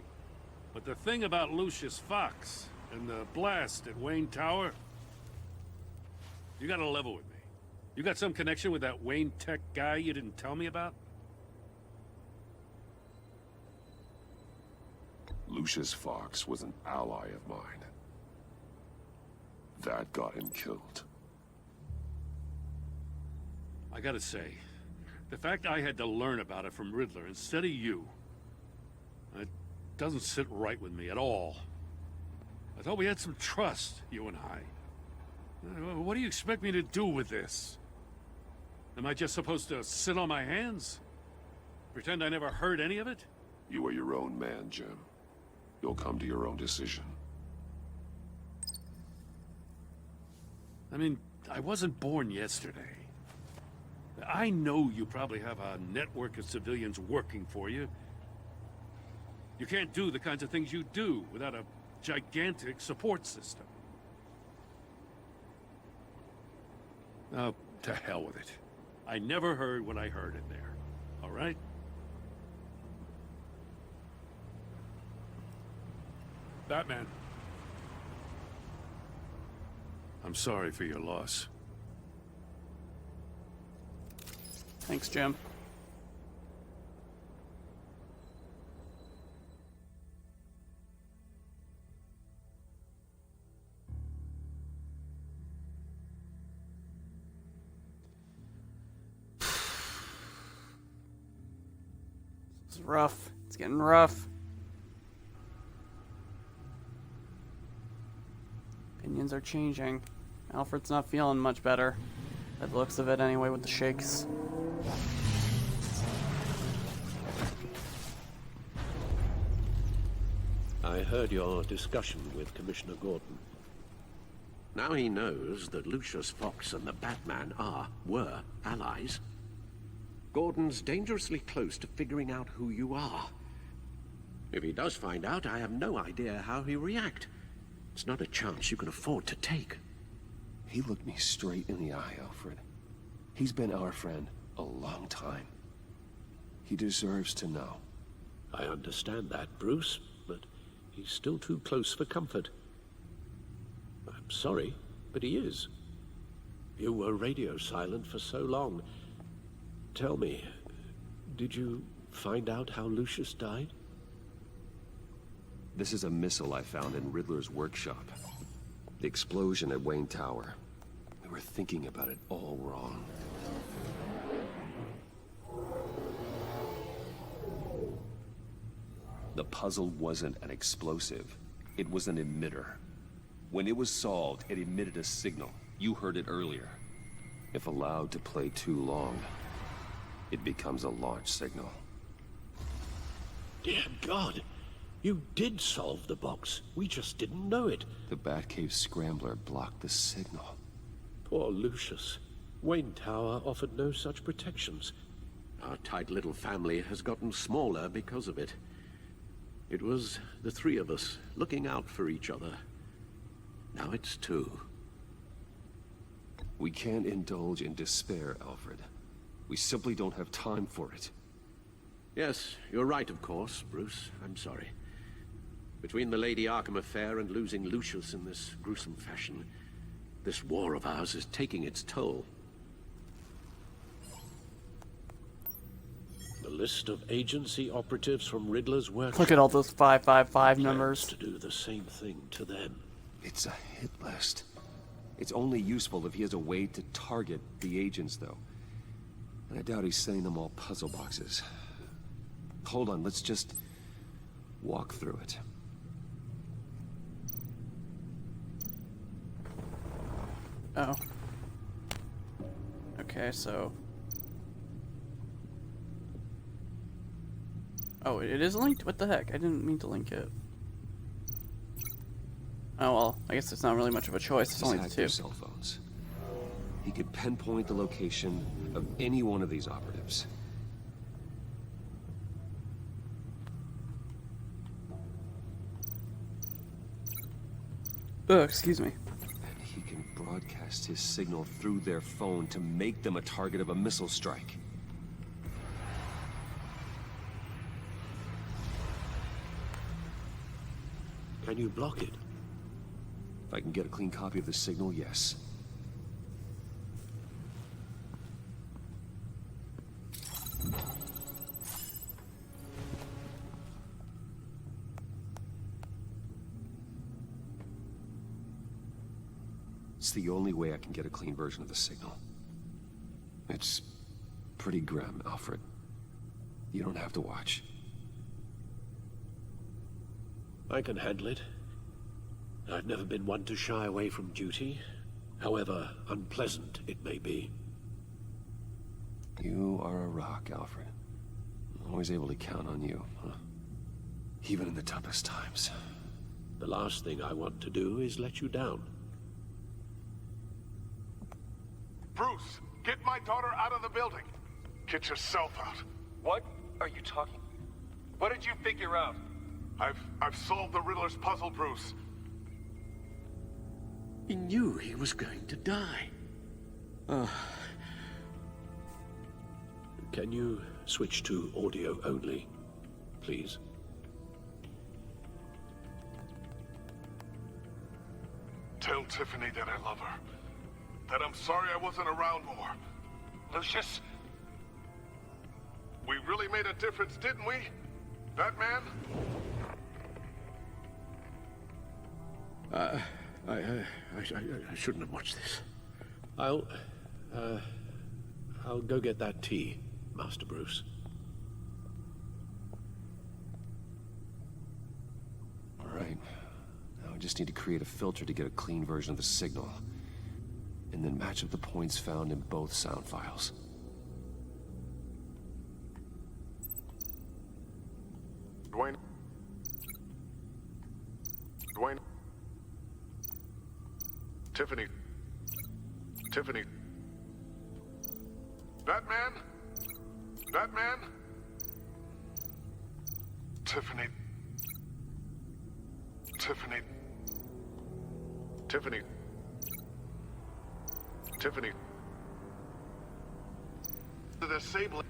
But the thing about Lucius Fox and the blast at Wayne Tower, you gotta level with me. You got some connection with that Wayne Tech guy you didn't tell me about? Lucius Fox was an ally of mine. That got him killed. I gotta say, the fact I had to learn about it from Riddler instead of you, it doesn't sit right with me at all. I thought we had some trust, you and I. What do you expect me to do with this? Am I just supposed to sit on my hands? Pretend I never heard any of it? You are your own man, Jim. You'll come to your own decision. I mean, I wasn't born yesterday. I know you probably have a network of civilians working for you. You can't do the kinds of things you do without a gigantic support system. Oh, to hell with it. I never heard what I heard in there. All right? Batman. I'm sorry for your loss. Thanks, Jim. It's rough. It's getting rough. Opinions are changing. Alfred's not feeling much better. By the looks of it anyway, with the shakes. I heard your discussion with Commissioner Gordon. Now he knows that Lucius Fox and the Batman were allies. Gordon's dangerously close to figuring out who you are. If he does find out, I have no idea how he'll react. It's not a chance you can afford to take. He looked me straight in the eye, Alfred. He's been our friend a long time. He deserves to know. I understand that, Bruce, but he's still too close for comfort. I'm sorry, but he is. You were radio silent for so long. Tell me, did you find out how Lucius died? This is a missile I found in Riddler's workshop. The explosion at Wayne Tower. We were thinking about it all wrong. The puzzle wasn't an explosive. It was an emitter. When it was solved, it emitted a signal. You heard it earlier. If allowed to play too long, it becomes a launch signal. Dear God, you did solve the box. We just didn't know it. The Batcave scrambler blocked the signal. Poor Lucius. Wayne Tower offered no such protections. Our tight little family has gotten smaller because of it. It was the three of us looking out for each other. Now it's two. We can't indulge in despair, Alfred. We simply don't have time for it. Yes, you're right, of course, Bruce. I'm sorry. Between the Lady Arkham affair and losing Lucius in this gruesome fashion, this war of ours is taking its toll. The list of agency operatives from Riddler's workshop. Look at all those 555 numbers. To do the same thing to them. It's a hit list. It's only useful if he has a way to target the agents, though. And I doubt he's sending them all puzzle boxes. Hold on, let's just walk through it. Oh. Okay, so... Oh, it is linked? What the heck? I didn't mean to link it. Oh well, I guess it's not really much of a choice. It's only the two. Cell phones. He could pinpoint the location of any one of these operatives. Oh, excuse me. And he can broadcast his signal through their phone to make them a target of a missile strike. Can you block it? If I can get a clean copy of the signal, yes. It's the only way I can get a clean version of the signal. It's pretty grim, Alfred. You don't have to watch. I can handle it. I've never been one to shy away from duty, however unpleasant it may be. You are a rock, Alfred. I'm always able to count on you, huh? Even in the toughest times. The last thing I want to do is let you down. Bruce, get my daughter out of the building. Get yourself out. What are you talking? What did you figure out? I've solved the Riddler's puzzle, Bruce. He knew he was going to die. Can you switch to audio only, please? Tell Tiffany that I love her. That I'm sorry I wasn't around more. Lucius? We really made a difference, didn't we? Batman? I shouldn't have watched this. I'll go get that tea, Master Bruce. All right. Now I just need to create a filter to get a clean version of the signal. And then match up the points found in both sound files. Dwayne? Tiffany? Batman? Tiffany? The disabling.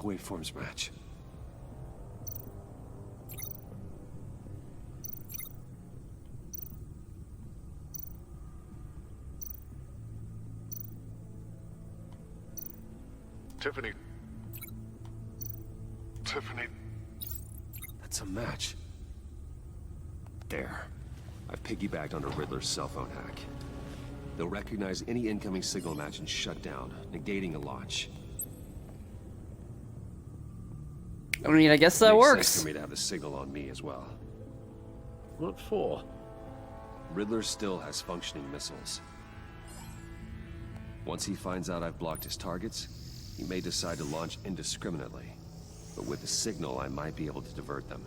The waveforms match. Tiffany. Tiffany. That's a match. There. I've piggybacked onto Riddler's cell phone hack. They'll recognize any incoming signal match and shut down, negating a launch. I mean, I guess that Makes works. sense for me to have the signal on me as well. What for? Riddler still has functioning missiles. Once he finds out I've blocked his targets, he may decide to launch indiscriminately. But with the signal, I might be able to divert them.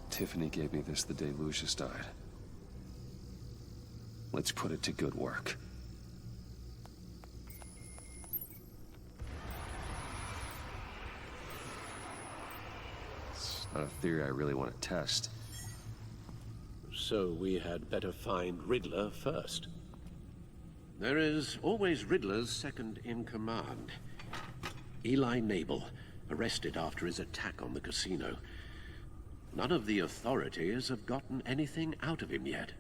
Tiffany gave me this the day Lucius died. Let's put it to good work. It's not a theory I really want to test. So we had better find Riddler first. There is always Riddler's second in command. Eli Nabel, arrested after his attack on the casino. None of the authorities have gotten anything out of him yet.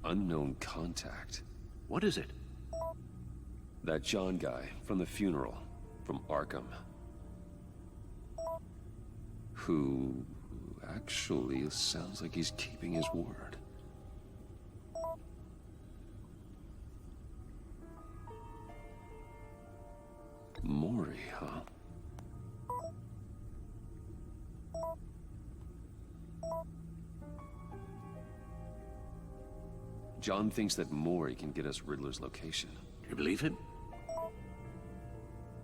Unknown contact. What is it? That John guy from the funeral, from Arkham. Who actually sounds like he's keeping his word. Mori, huh? John thinks that Mori can get us Riddler's location. You believe him?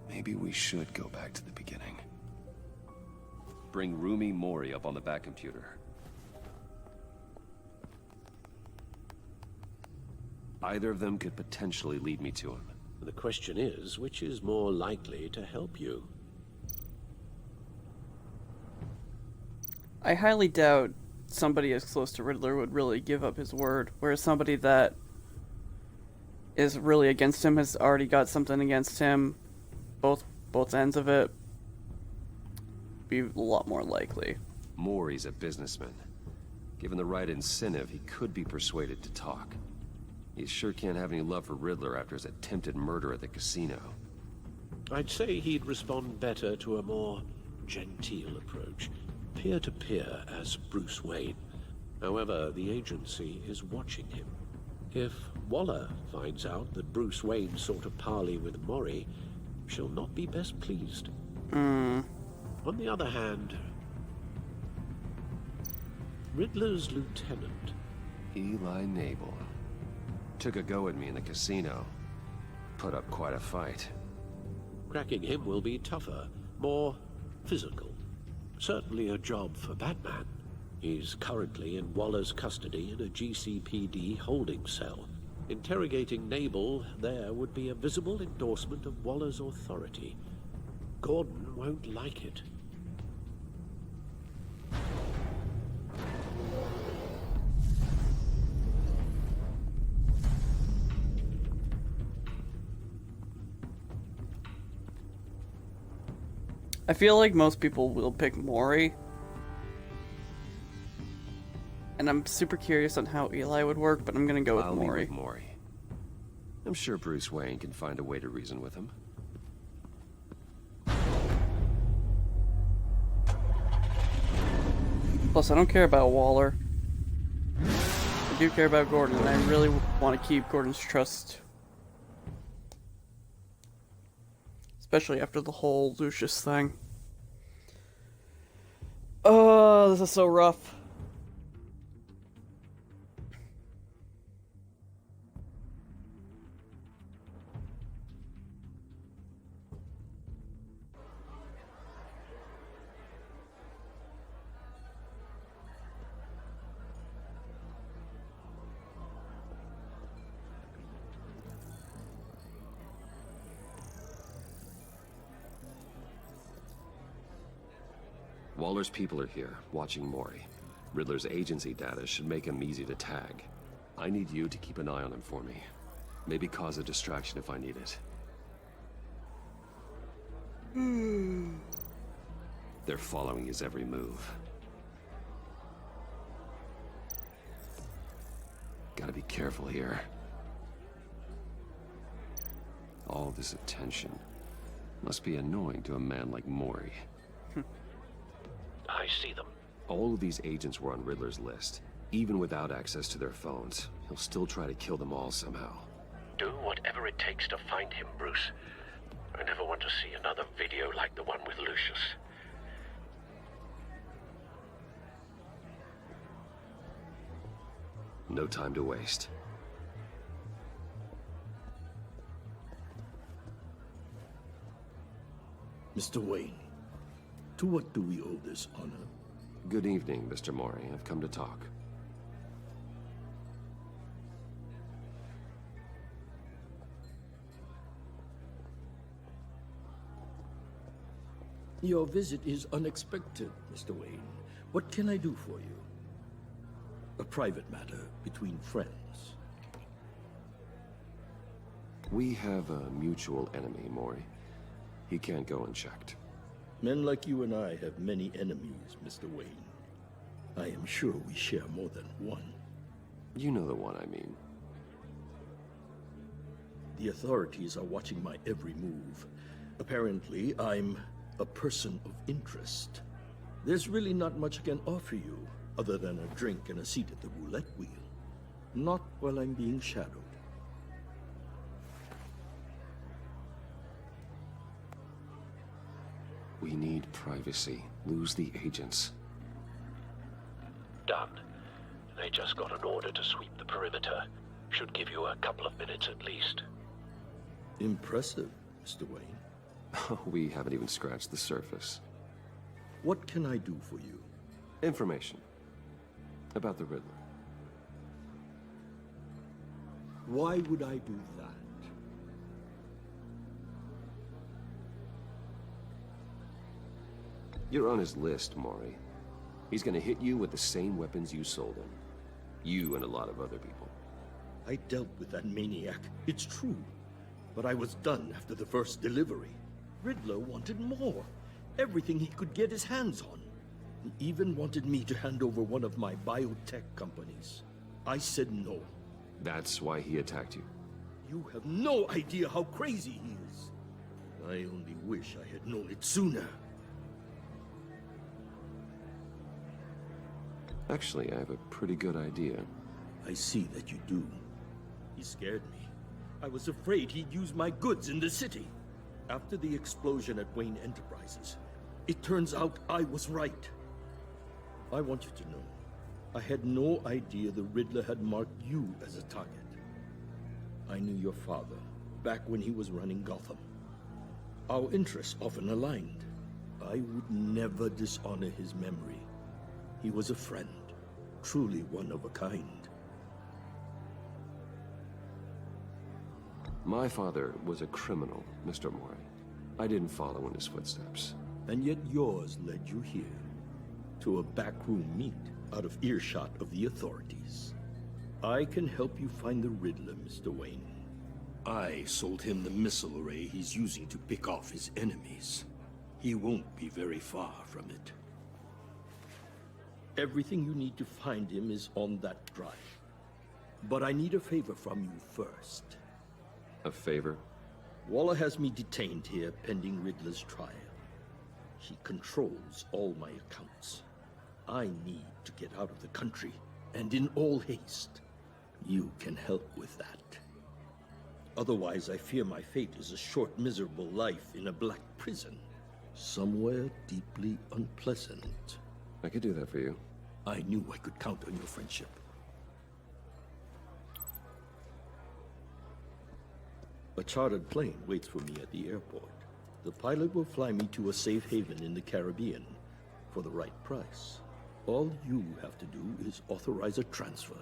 Maybe we should go back to the beginning. Bring Rumi Mori up on the back computer. Either of them could potentially lead me to him. The question is, which is more likely to help you? I highly doubt somebody as close to Riddler would really give up his word, whereas somebody that is really against him has already got something against him, both ends of it, be a lot more likely. Mori's a businessman. Given the right incentive, he could be persuaded to talk. He sure can't have any love for Riddler after his attempted murder at the casino. I'd say he'd respond better to a more genteel approach. Peer-to-peer as Bruce Wayne. However, the agency is watching him. If Waller finds out that Bruce Wayne sought a parley with Mori, she'll not be best pleased. On the other hand, Riddler's lieutenant, Eli Nabel, took a go at me in the casino. Put up quite a fight. cracking him will be tougher, more physical. Certainly a job for Batman. He's currently in Waller's custody in a GCPD holding cell. Interrogating Nabel there would be a visible endorsement of Waller's authority. Gordon won't like it. I feel like most people will pick Mori. And I'm super curious on how Eli would work, but I'm gonna go with I'll Mori. leave with Mori. I'm sure Bruce Wayne can find a way to reason with him. Plus, I don't care about Waller. I do care about Gordon, and I really want to keep Gordon's trust. Especially after the whole Lucius thing. Oh, this is so rough. Waller's people are here, watching Mori. Riddler's agency data should make him easy to tag. I need you to keep an eye on him for me. Maybe cause a distraction if I need it. They're following his every move. Gotta be careful here. All this attention must be annoying to a man like Mori. I see them. All of these agents were on Riddler's list. Even without access to their phones, he'll still try to kill them all somehow. Do whatever it takes to find him, Bruce. I never want to see another video like the one with Lucius. No time to waste. Mr. Wayne, to what do we owe this honor? Good evening, Mr. Mori. I've come to talk. Your visit is unexpected, Mr. Wayne. What can I do for you? A private matter between friends. We have a mutual enemy, Mori. He can't go unchecked. Men like you and I have many enemies, Mr. Wayne. I am sure we share more than one. You know the one I mean. The authorities are watching my every move. Apparently, I'm a person of interest. There's really not much I can offer you, other than a drink and a seat at the roulette wheel. Not while I'm being shadowed. We need privacy. Lose the agents. Done. They just got an order to sweep the perimeter. Should give you a couple of minutes at least. Impressive, Mr. Wayne. We haven't even scratched the surface. What can I do for you? Information. About the Riddler. Why would I do that? You're on his list, Mori. He's gonna hit you with the same weapons you sold him. You and a lot of other people. I dealt with that maniac, it's true. But I was done after the first delivery. Riddler wanted more. Everything he could get his hands on. He even wanted me to hand over one of my biotech companies. I said no. That's why he attacked you. You have no idea how crazy he is. I only wish I had known it sooner. Actually, I have a pretty good idea. I see that you do. He scared me. I was afraid he'd use my goods in the city. After the explosion at Wayne Enterprises, it turns out I was right. I want you to know, I had no idea the Riddler had marked you as a target. I knew your father, back when he was running Gotham. Our interests often aligned. I would never dishonor his memory. He was a friend, truly one of a kind. My father was a criminal, Mr. Mori. I didn't follow in his footsteps. And yet yours led you here, to a backroom meet out of earshot of the authorities. I can help you find the Riddler, Mr. Wayne. I sold him the missile array he's using to pick off his enemies. He won't be very far from it. Everything you need to find him is on that drive. But I need a favor from you first. A favor? Waller has me detained here pending Riddler's trial. He controls all my accounts. I need to get out of the country, and in all haste. You can help with that. Otherwise, I fear my fate is a short, miserable life in a black prison. Somewhere deeply unpleasant. I could do that for you. I knew I could count on your friendship. A chartered plane waits for me at the airport. The pilot will fly me to a safe haven in the Caribbean for the right price. All you have to do is authorize a transfer.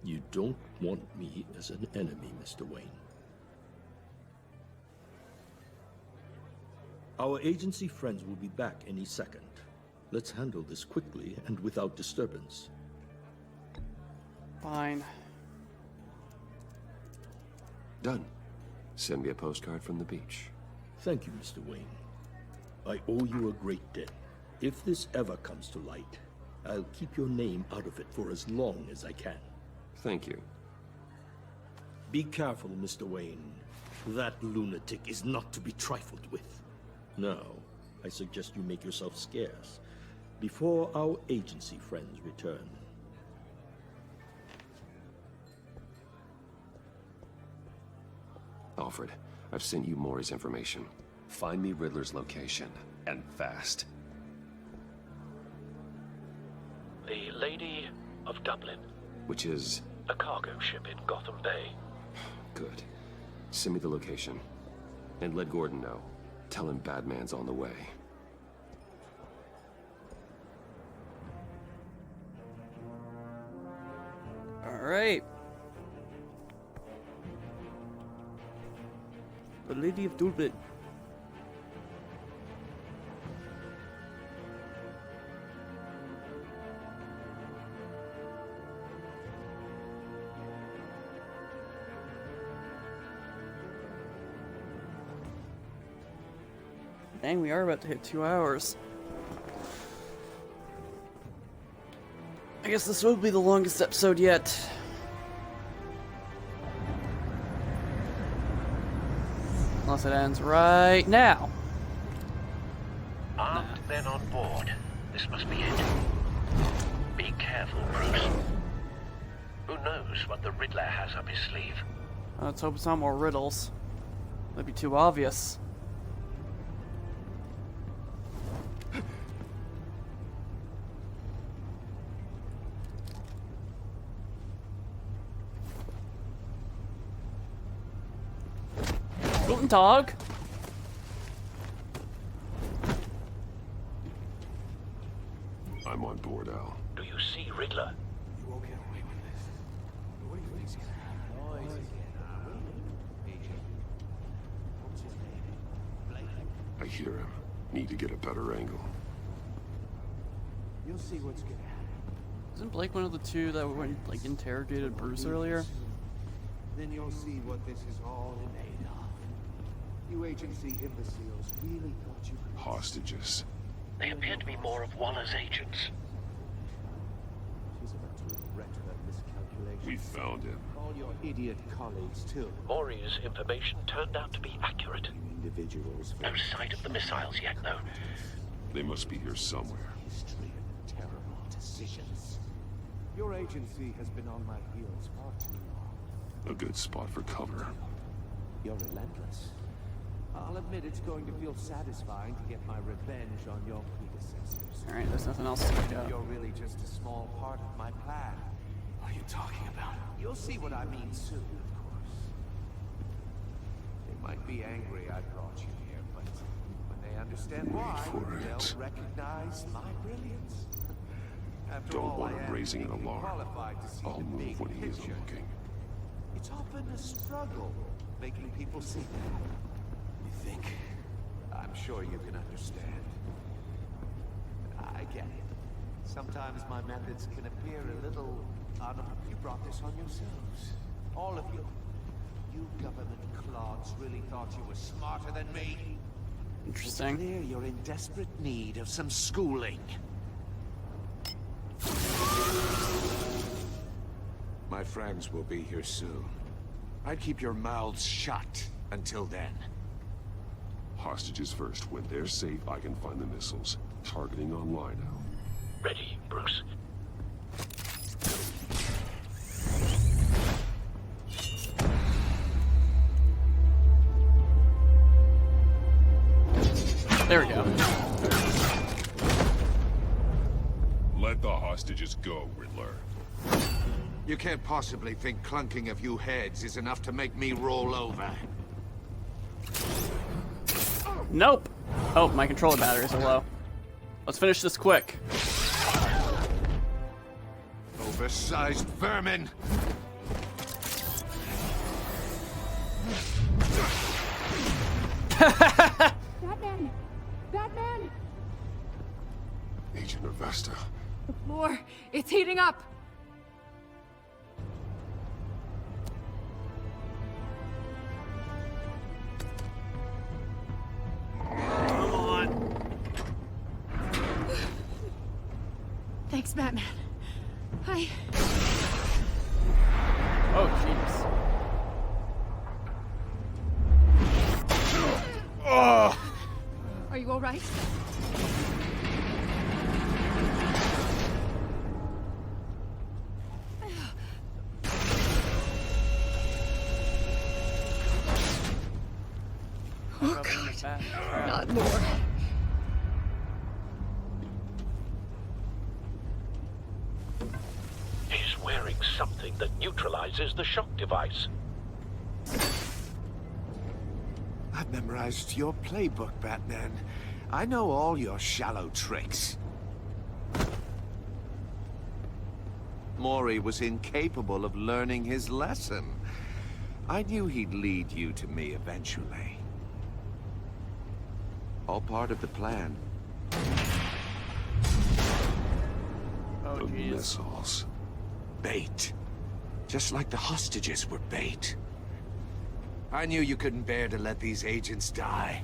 You don't want me as an enemy, Mr. Wayne. Our agency friends will be back any second. Let's handle this quickly and without disturbance. Fine. Done. Send me a postcard from the beach. Thank you, Mr. Wayne. I owe you a great debt. If this ever comes to light, I'll keep your name out of it for as long as I can. Thank you. Be careful, Mr. Wayne. That lunatic is not to be trifled with. Now, I suggest you make yourself scarce before our agency friends return. Alfred, I've sent you Maury's information. Find me Riddler's location, and fast. The Lady of Dublin. Which is... a cargo ship in Gotham Bay. Good. Send me the location. And let Gordon know. Tell him Batman's on the way. Alright. The Lady of Dublin. Dang, we are about to hit 2 hours. I guess this will be the longest episode yet. Unless it ends right now. Armed men on board. This must be it. Be careful, Bruce. Who knows what the Riddler has up his sleeve? Let's hope it's not more riddles. That'd be too obvious. Guten Tag. I'm on board, Al. Do you see Riddler? You won't get away with this. What do you think? I hear him. Need to get a better angle. You'll see what's gonna happen. Isn't Blake one of the two that went, like, interrogated Bruce earlier? Then you'll see what this is all made of. You agency imbeciles really thought you could... Hostages. They appear to be more of Waller's agents. She's about to regret her miscalculation. We found him. All your idiot colleagues, too. Maury's information turned out to be accurate. Individuals... No sight of the missiles yet, though. They must be here somewhere. History of terrible decisions. Your agency has been on my heels far too long. A good spot for cover. You're relentless. I'll admit it's going to feel satisfying to get my revenge on your predecessors. Alright, there's nothing else to pick up. You're really just a small part of my plan. What are you talking about? You'll see what I mean soon, of course. They might be angry I brought you here, but when they understand why, they'll recognize my brilliance. After Don't all, want I him am raising an legally alarm. qualified to see I'll the move big when he isn't picture. looking. It's often a struggle making people see that. You think? I'm sure you can understand. I get it. Sometimes my methods can appear a little you brought this on yourselves. All of you. You government clods really thought you were smarter than me. Interesting. It's clear you're in desperate need of some schooling. My friends will be here soon. I'd keep your mouths shut until then. Hostages first. When they're safe, I can find the missiles. Targeting online now. Ready, Bruce. There we go. Let the hostages go, Riddler. You can't possibly think clunking a few heads is enough to make me roll over. Nope. Oh, my controller batteries are low. Let's finish this quick. Oversized vermin! Batman! Batman! Agent Avesta. The floor, it's heating up! Batman. I... Oh, jeez. Are you all right? Oh, God. Not more. He's wearing something that neutralizes the shock device. I've memorized your playbook, Batman. I know all your shallow tricks. Mori was incapable of learning his lesson. I knew he'd lead you to me eventually. All part of the plan. Oh, The jeez. missiles. Bait. Just like the hostages were bait. I knew you couldn't bear to let these agents die.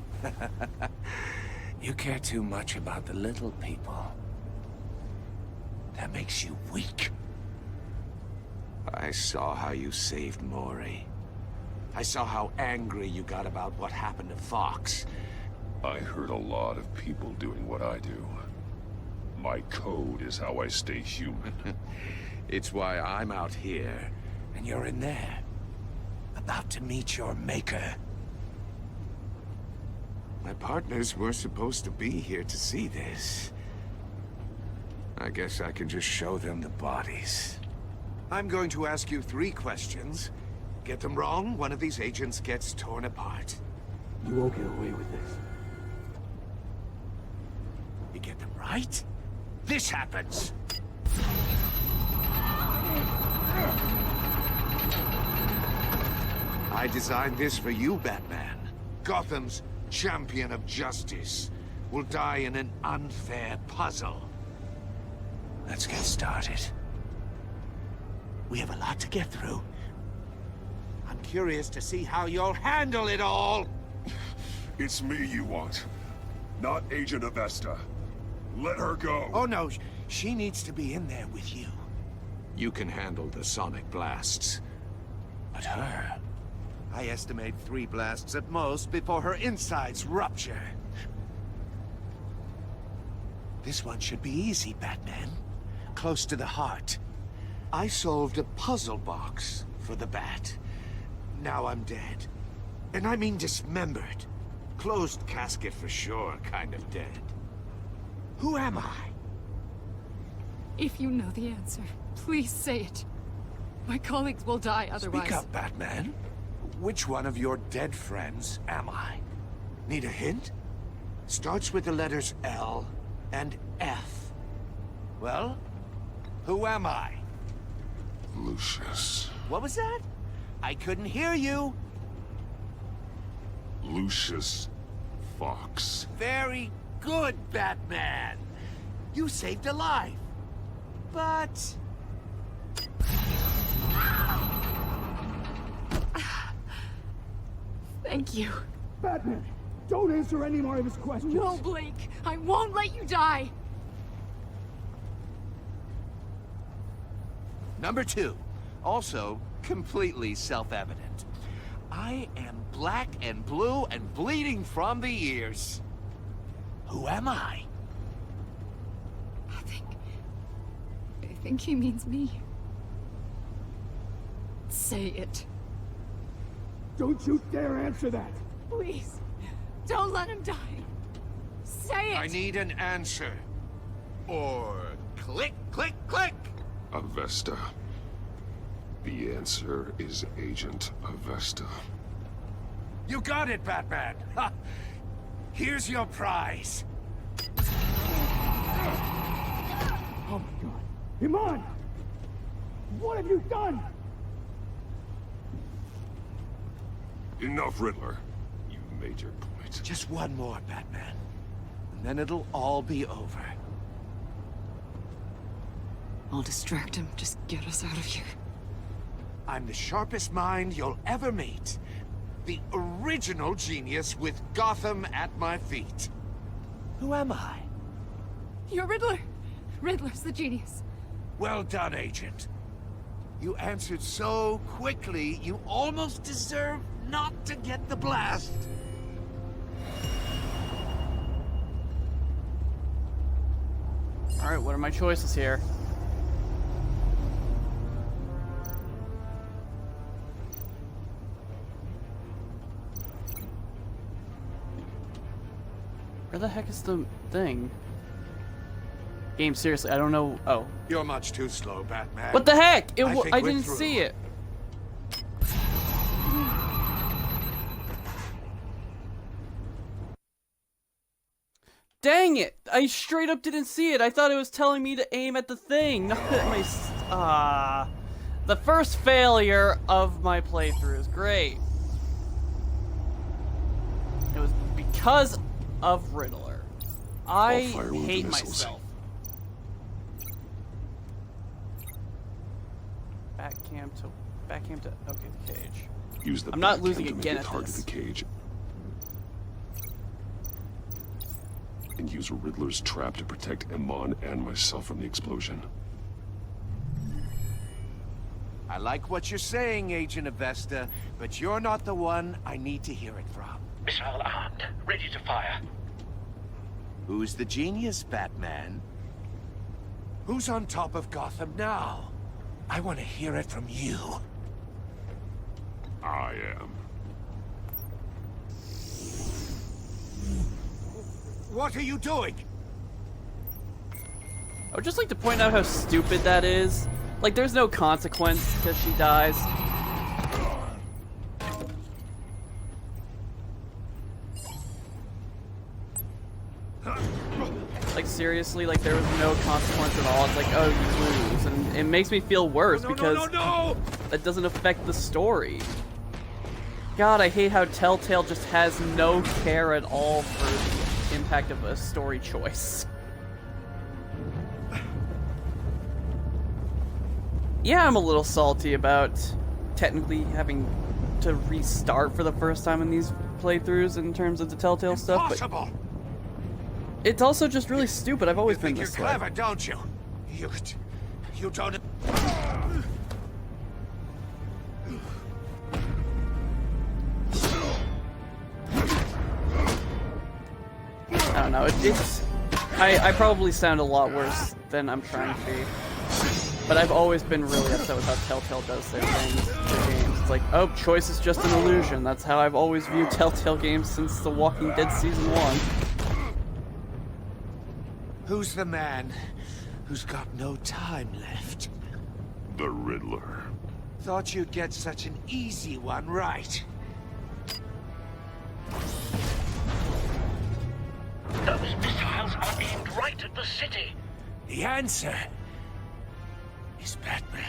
You care too much about the little people. That makes you weak. I saw how you saved Mori. I saw how angry you got about what happened to Fox. I heard a lot of people doing what I do. My code is how I stay human. It's why I'm out here, and you're in there. About to meet your maker. My partners were supposed to be here to see this. I guess I can just show them the bodies. I'm going to ask you 3 questions. Get them wrong, one of these agents gets torn apart. You won't get away with this. You get them right, this happens. I designed this for you, Batman. Gotham's champion of justice will die in an unfair puzzle. Let's get started. We have a lot to get through. I'm curious to see how you'll handle it all. It's me you want, not Agent Avesta. Let her go. Oh no, she needs to be in there with you. You can handle the sonic blasts. But her... I estimate 3 blasts at most before her insides rupture. This one should be easy, Batman. Close to the heart. I solved a puzzle box for the Bat. Now I'm dead. And I mean dismembered. Closed casket for sure, kind of dead. Who am I? If you know the answer, please say it. My colleagues will die otherwise. Speak up, Batman. Which one of your dead friends am I? Need a hint? Starts with the letters L and F. Well, who am I? Lucius. What was that? I couldn't hear you. Lucius Fox. Very good, Batman. You saved a life. But... Thank you. Batman, don't answer any more of his questions. No, Blake. I won't let you die. Number 2. Also, completely self-evident. I am black and blue and bleeding from the ears. Who am I? I think he means me. Say it. Don't you dare answer that! Please. Don't let him die. Say it! I need an answer. Or click, click, click! Avesta. The answer is Agent Avesta. You got it, Batman! Ha! Here's your prize. Oh my god. Iman! What have you done? Enough, Riddler. You made your point. Just one more, Batman. And then it'll all be over. I'll distract him. Just get us out of here. I'm the sharpest mind you'll ever meet. The original genius with Gotham at my feet. Who am I? You're Riddler. Riddler's the genius. Well done, Agent. You answered so quickly, you almost deserve not to get the blast. Alright, what are my choices here? Where the heck is the thing? Game, seriously, I don't know. Oh. You're much too slow, Batman. What the heck? I didn't see it. Dang it! I straight up didn't see it. I thought it was telling me to aim at the thing, not at my... The first failure of my playthrough is great. It was because of Riddler. I hate myself. Back cam to okay, the cage. Use the I'm not back losing cam to again make it at hard this. to the cage. And use Riddler's trap to protect Iman and myself from the explosion. I like what you're saying, Agent Avesta, but you're not the one I need to hear it from. Missile armed, ready to fire. Who's the genius, Batman? Who's on top of Gotham now? I want to hear it from you. I am. What are you doing? I would just like to point out how stupid that is. Like, there's no consequence because she dies. Like, seriously, like, there was no consequence at all. It's like, oh, you lose. And it makes me feel worse because that doesn't affect the story. God, I hate how Telltale just has no care at all for the impact of a story choice. Yeah, I'm a little salty about technically having to restart for the first time in these playthroughs in terms of the Telltale stuff, but it's also just really stupid. I've always been this way. You're clever, don't you? You don't... I don't know, I probably sound a lot worse than I'm trying to be. But I've always been really upset with how Telltale does their things, their games. It's like, oh, choice is just an illusion. That's how I've always viewed Telltale games since The Walking Dead Season 1. Who's the man who's got no time left? The Riddler. Thought you'd get such an easy one right. Those missiles are aimed right at the city. The answer is Batman.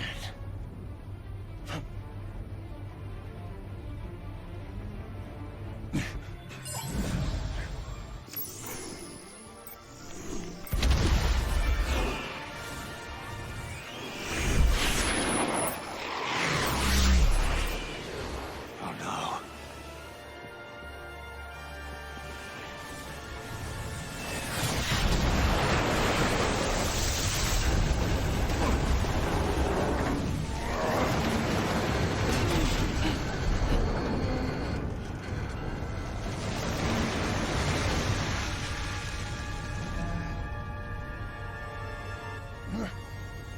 Oh no.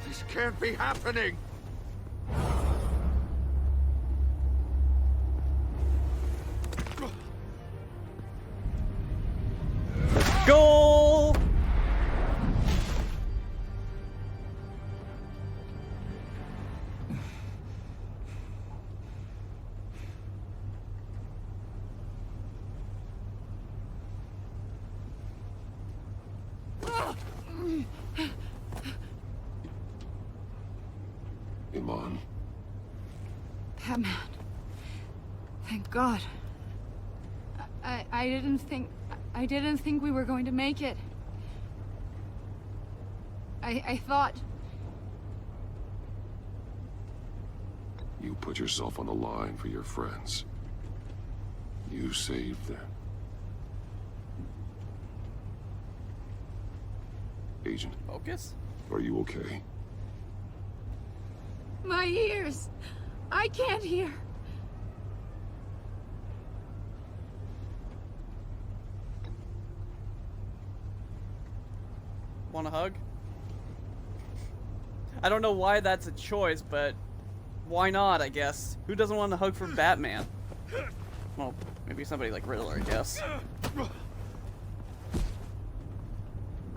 This can't be happening! Goal! Iman. Batman. Thank God. I didn't think we were going to make it. I thought... You put yourself on the line for your friends. You saved them. Agent. Focus? Are you okay? My ears! I can't hear. Want a hug? I don't know why that's a choice, but why not, I guess? Who doesn't want a hug from Batman? Well, maybe somebody like Riddler, I guess.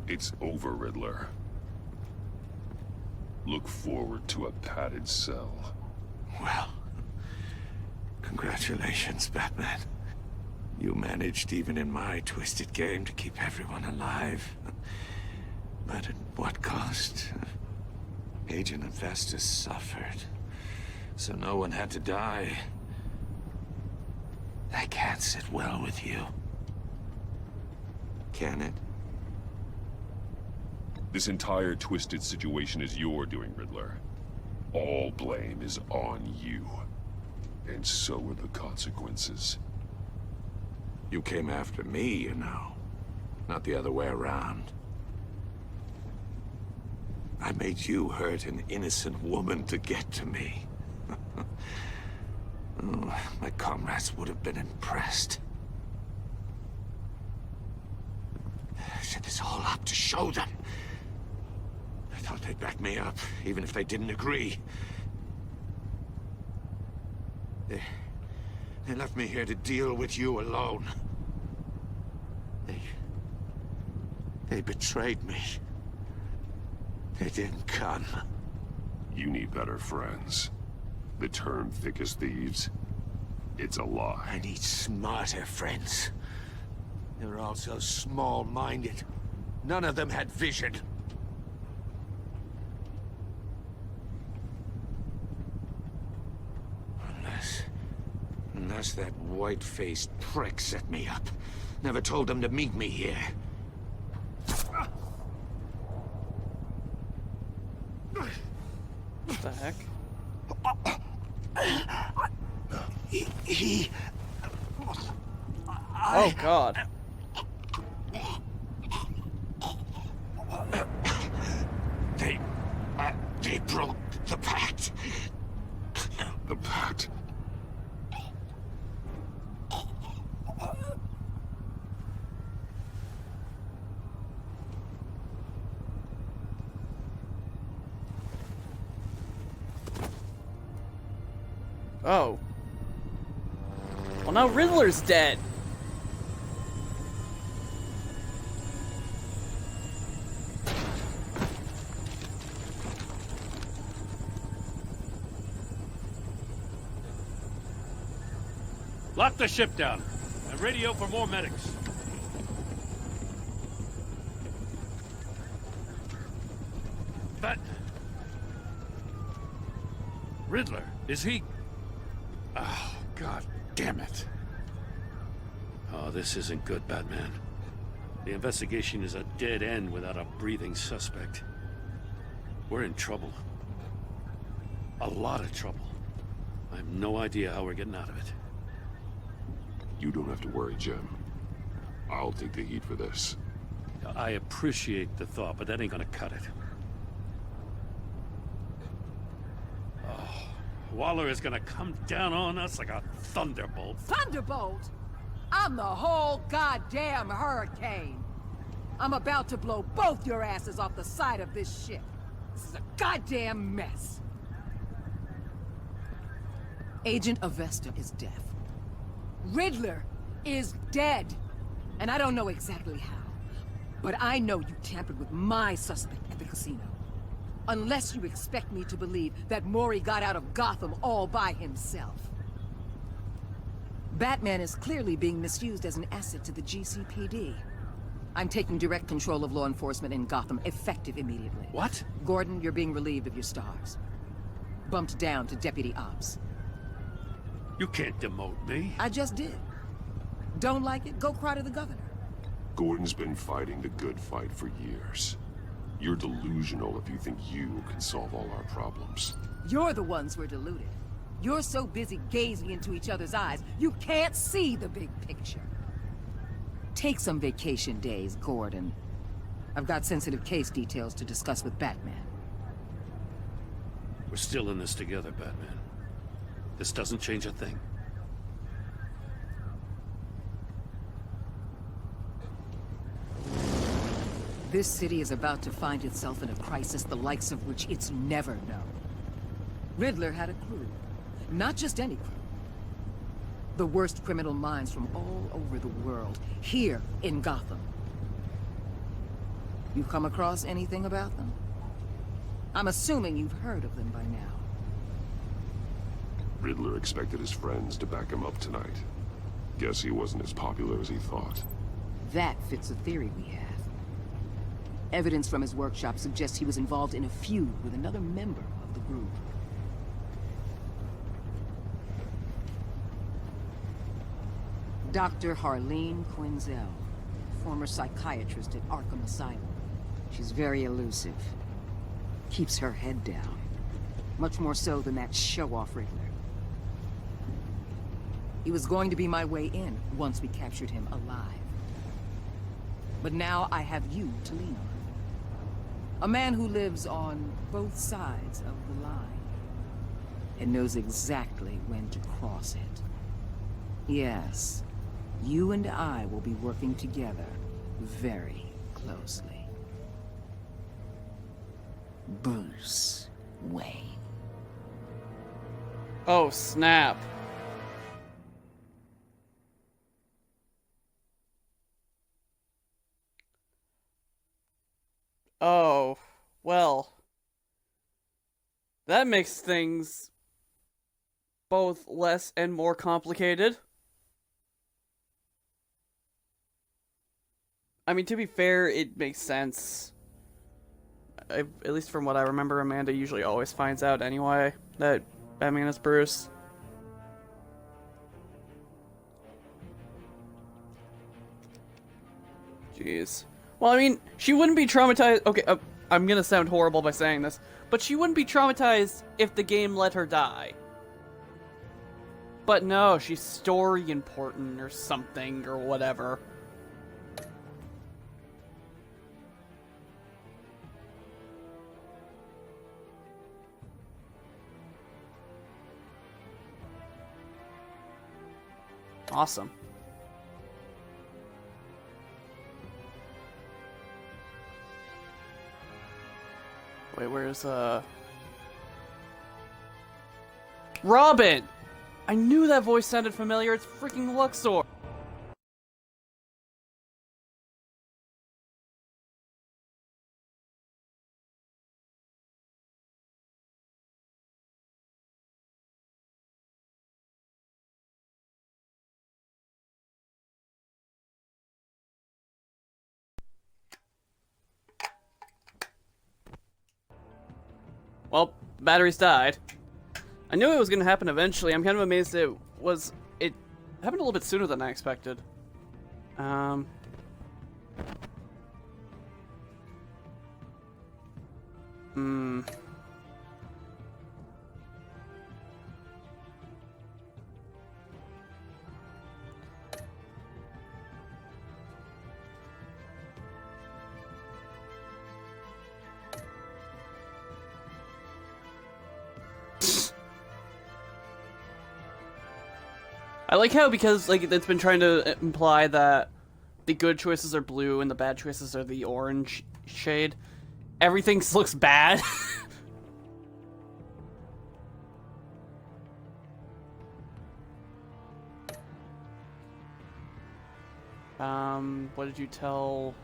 It's over, Riddler. Look forward to a padded cell. Well, congratulations, Batman. You managed, even in my twisted game, to keep everyone alive. But at what cost? Agent Infestus suffered, so no one had to die. That can't sit well with you. Can it? This entire twisted situation is your doing, Riddler. All blame is on you. And so are the consequences. You came after me, you know. Not the other way around. I made you hurt an innocent woman to get to me. Oh, my comrades would have been impressed. I set this all up to show them. I thought they'd back me up, even if they didn't agree. They left me here to deal with you alone. They betrayed me. They didn't come. You need better friends. The term thick as thieves, it's a lie. I need smarter friends. They were all so small-minded. None of them had vision. Unless that white-faced prick set me up. Never told them to meet me here. What the heck? Oh God. They broke the pact. The pact? Oh. Well, now Riddler's dead. Lock the ship down and radio for more medics. But Riddler, is he? Oh, God damn it. Oh, this isn't good, Batman. The investigation is a dead end without a breathing suspect. We're in trouble. A lot of trouble. I have no idea how we're getting out of it. You don't have to worry, Jim. I'll take the heat for this. I appreciate the thought, but that ain't gonna cut it. Oh, Waller is gonna come down on us like a thunderbolt. Thunderbolt? I'm the whole goddamn hurricane. I'm about to blow both your asses off the side of this ship. This is a goddamn mess. Agent Avesta is deaf. Riddler is dead. And I don't know exactly how. But I know you tampered with my suspect at the casino. Unless you expect me to believe that Mori got out of Gotham all by himself. Batman is clearly being misused as an asset to the GCPD. I'm taking direct control of law enforcement in Gotham, effective immediately. What? Gordon, you're being relieved of your stars. Bumped down to Deputy Ops. You can't demote me. I just did. Don't like it? Go cry to the governor. Gordon's been fighting the good fight for years. You're delusional if you think you can solve all our problems. You're the ones who are deluded. You're so busy gazing into each other's eyes, you can't see the big picture. Take some vacation days, Gordon. I've got sensitive case details to discuss with Batman. We're still in this together, Batman. This doesn't change a thing. This city is about to find itself in a crisis the likes of which it's never known. Riddler had a crew. Not just any crew. The worst criminal minds from all over the world, here in Gotham. You come across anything about them? I'm assuming you've heard of them by now. Riddler expected his friends to back him up tonight. Guess he wasn't as popular as he thought. That fits a theory we have. Evidence from his workshop suggests he was involved in a feud with another member of the group. Dr. Harleen Quinzel, former psychiatrist at Arkham Asylum. She's very elusive. Keeps her head down. Much more so than that show-off Riddler. He was going to be my way in once we captured him alive. But now I have you to lean on. A man who lives on both sides of the line. And knows exactly when to cross it. Yes, you and I will be working together very closely. Bruce Wayne. Oh, snap. Oh, well. That makes things both less and more complicated. I mean, to be fair, it makes sense. At least from what I remember, Amanda usually always finds out anyway that Batman is Bruce. Jeez. Well, I mean, she wouldn't be traumatized. Okay, I'm gonna sound horrible by saying this, but she wouldn't be traumatized if the game let her die. But no, she's story important or something or whatever. Awesome. Wait, where's Robin! I knew that voice sounded familiar. It's freaking Luxor. Well, the batteries died. I knew it was going to happen eventually. I'm kind of amazed it happened a little bit sooner than I expected. I like how, because like it's been trying to imply that the good choices are blue and the bad choices are the orange shade. Everything looks bad. What did you tell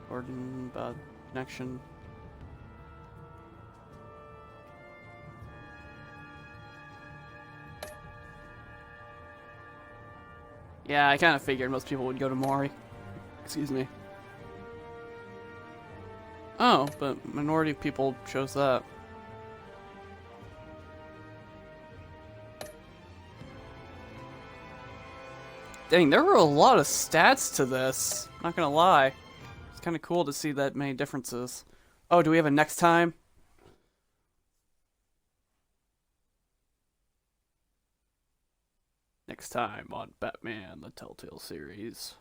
Gordon about connection? Yeah, I kind of figured most people would go to Mori. Excuse me. Oh, but minority of people chose that. Dang, there were a lot of stats to this. Not gonna lie. It's kind of cool to see that many differences. Oh, do we have a next time? Next time on Batman, the Telltale series.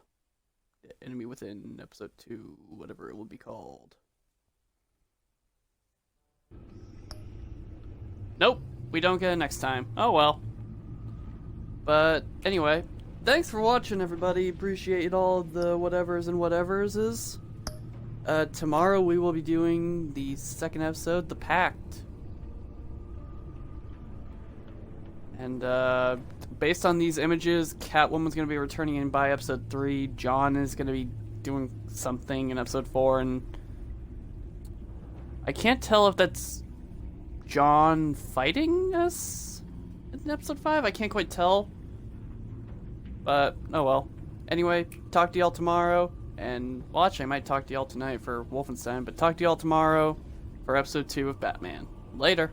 Enemy Within episode 2, whatever it will be called. Nope, we don't get it next time. Oh well. But anyway, thanks for watching, everybody. Appreciate all the whatevers and whateverses. Tomorrow we will be doing the second episode, The Pact. And based on these images, Catwoman's going to be returning in by episode 3. John is going to be doing something in episode 4. And I can't tell if that's John fighting us in episode 5. I can't quite tell. But, oh well. Anyway, talk to y'all tomorrow. And, well, actually, I might talk to y'all tonight for Wolfenstein. But talk to y'all tomorrow for episode 2 of Batman. Later.